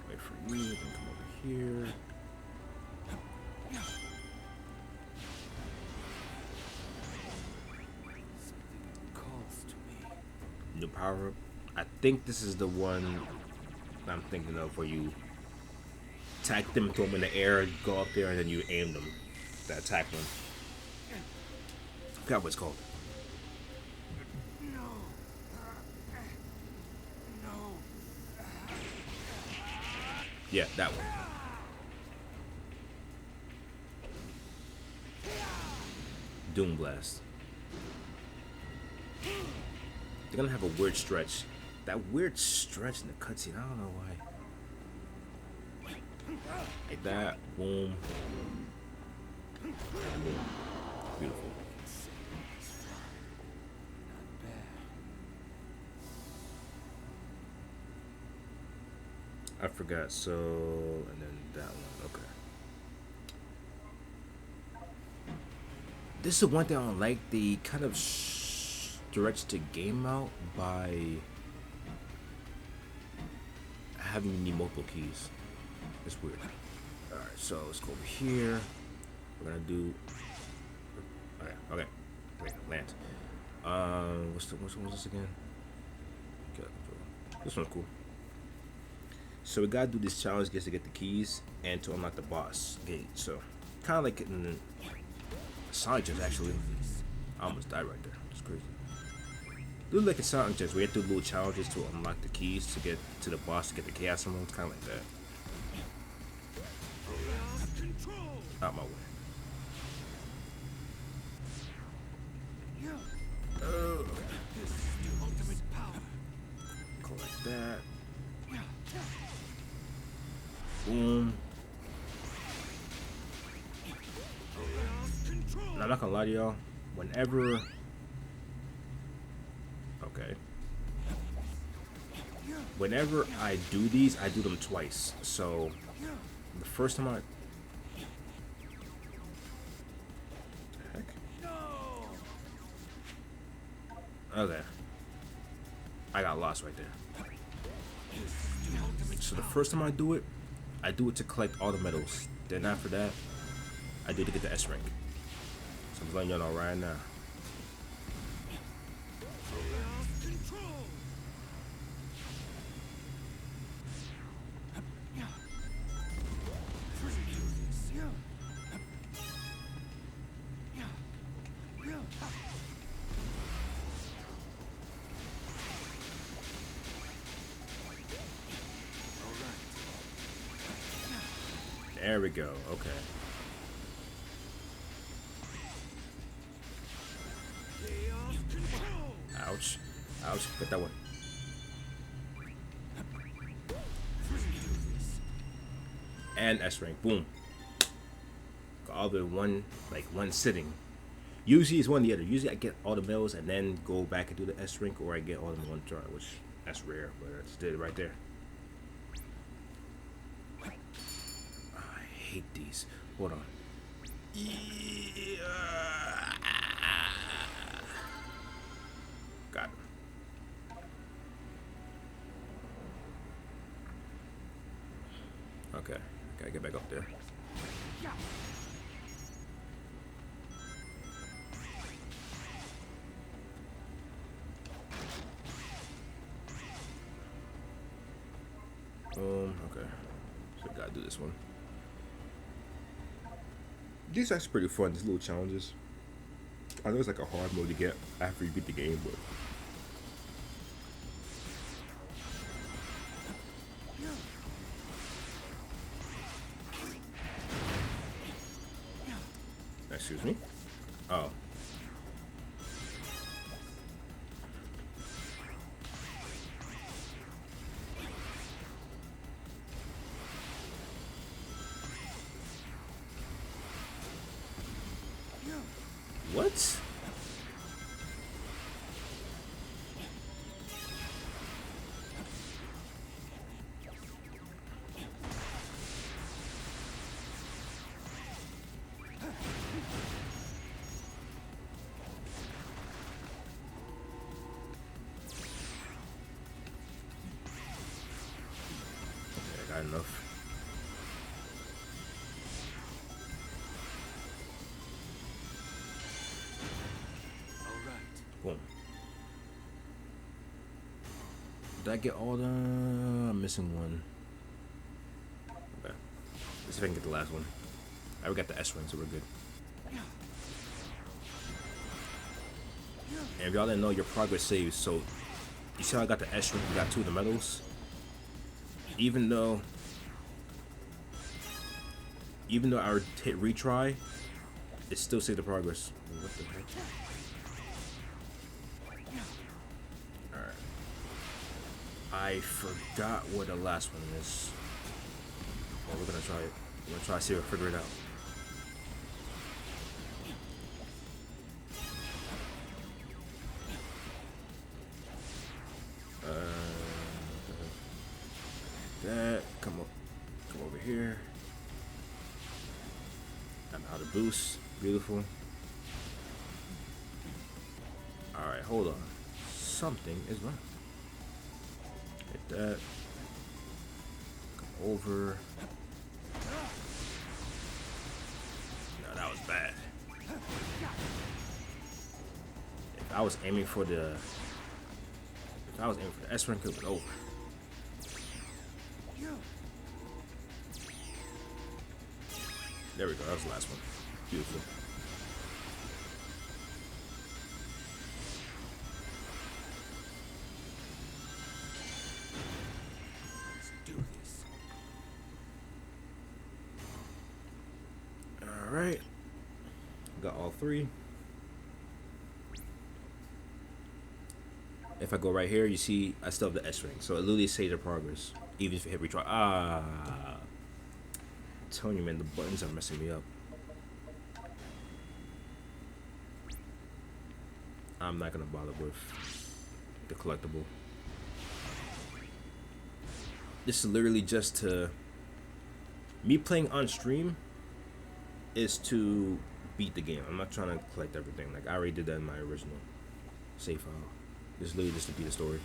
Wait for you, then come over here. Something calls to me. New power up. I think this is the one I'm thinking of where you attack them, throw them in the air, go up there, and then you aim them. That attack one. I forgot what it's called. Yeah, that one. Doom Blast. They're gonna have a weird stretch. That weird stretch in the cutscene, I don't know why. Like that, boom. And boom. Beautiful. I forgot, so, and then that one, okay. This is one thing I don't like, they kind of stretch the game out by having you need multiple keys. It's weird. Alright, so let's go over here. We're gonna do, okay, wait, land. What's this again? Okay, this one's cool. So we gotta do this challenge just to get the keys and to unlock the boss gate. So kind of like in Sonic Chess, actually. I almost died right there. That's crazy. Do like a Sonic Chess where you have to do little challenges to unlock the keys to get to the boss to get the chaos emeralds. Kind of like that. Out my way. This is the ultimate power. Collect that. Boom. Now, I'm not gonna lie to y'all. Whenever. Okay. Whenever I do these, I do them twice. So, the first time I. Heck? Okay. I got lost right there. So the first time I do it to collect all the medals. Then after that, I do it to get the S rank. So I'm just letting y'all know right now. There we go. Okay. Ouch. Ouch. Get that one. And S rank. Boom. Got all the one sitting. Usually it's one or the other. Usually I get all the medals and then go back and do the S rank, or I get all of them in one try, which that's rare, but I just did it right there. I hate these. Hold on. Got it. Okay, gotta get back up there. Okay. So gotta do this one. These are actually pretty fun, these little challenges. I know it's like a hard mode to get after you beat the game, but excuse me? Oh. What? Okay, I got enough. Boom. Did I get all the... I'm missing one. Okay. Let's see if I can get the last one. I already got the S one, so we're good. And if y'all didn't know, your progress saves. So, you see how I got the S rank, you got 2 of the medals? Even though I would hit retry, it still saved the progress. What the heck? I forgot what the last one is. Well, we're gonna try it. We're gonna try to see if we figure it out. That come over here. I'm out of boost. Beautiful. All right, hold on. Something is wrong. Hit that. Come over. No, that was bad. If I was aiming for the S rank, it was over. There we go. That was the last one. Beautiful. Got all 3. If I go right here, you see I still have the S ring. So it literally saves the progress. Even if you hit retry. I'm telling you, man, the buttons are messing me up. I'm not gonna bother with the collectible. This is literally just to me playing on stream is to beat the game. I'm not trying to collect everything. Like I already did that in my original save file. This is literally just to beat the story.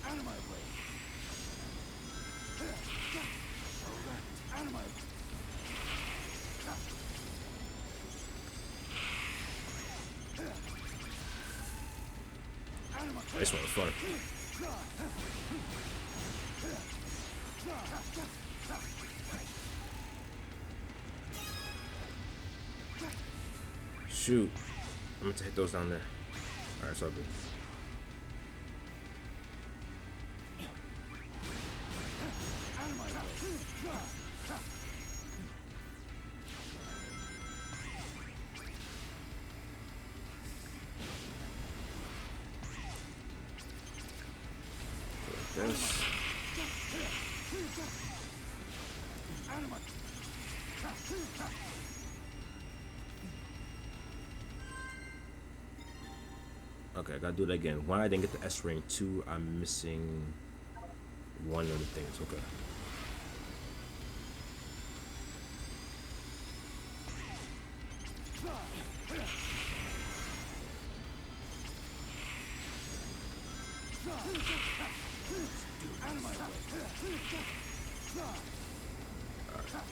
Out of my way. Out of my way. This one was fun. Shoot. I'm gonna hit those down there. Alright, it's all good. This. Okay, I gotta do that again. One, I didn't get the S ring. 2, I'm missing one of the things. Okay.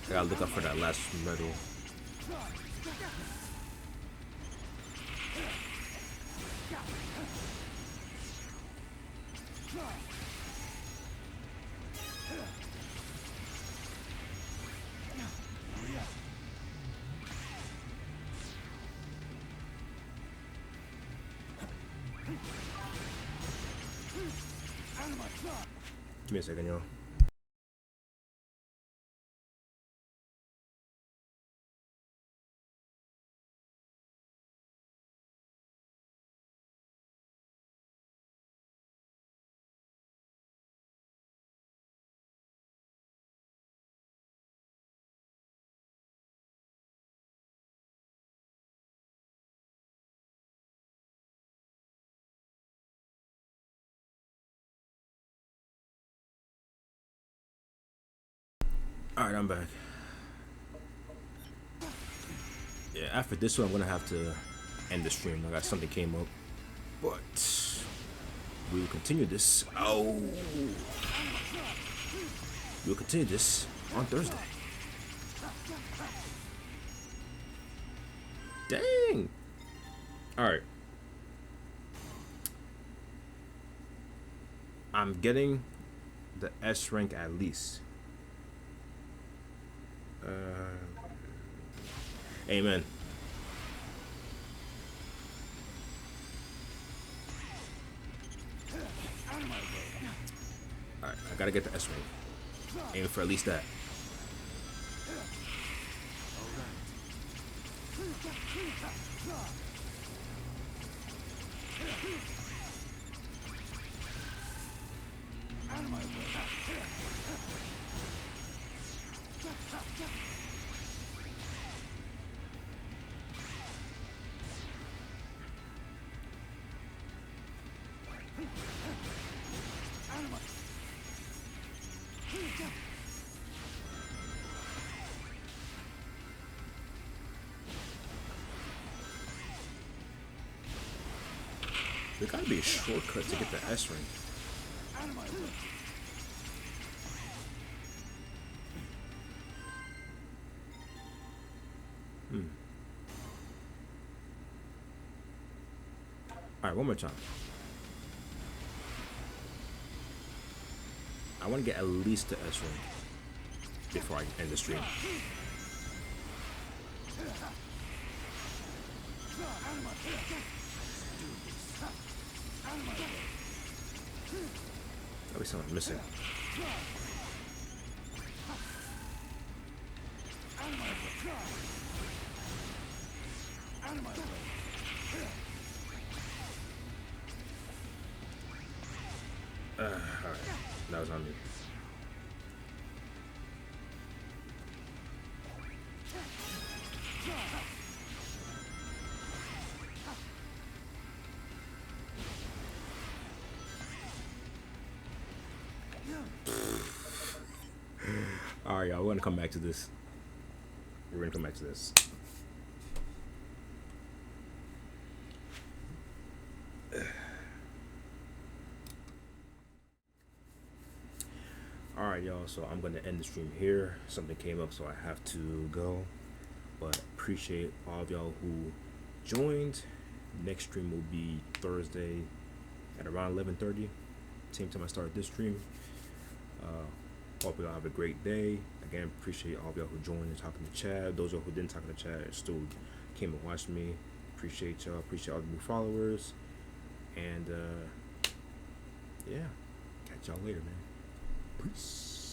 I gotta look up for that last medal. Give me a second, y'all. Alright, I'm back. Yeah, after this one, I'm gonna have to end the stream. I got something came up. But we will continue this. Oh! We'll continue this on Thursday. Dang! Alright. I'm getting the S rank at least. Amen. Alright, I gotta get the S rank. Aiming for at least that. There gotta be a shortcut to get the S rank. Alright, one more time. I want to get at least the S rank before I end the stream. Probably something missing. Alright, that was on me. Alright, y'all, we're gonna come back to this. We're gonna come back to this. Alright, y'all, so I'm gonna end the stream here. Something came up, so I have to go. But appreciate all of y'all who joined. Next stream will be Thursday at around 11:30. Same time I started this stream. Hope y'all have a great day. Again, appreciate all of y'all who joined and talking to Chad. Those of y'all who didn't talk to Chad still came and watched me. Appreciate y'all. Appreciate all the new followers. And yeah, catch y'all later, man. Peace.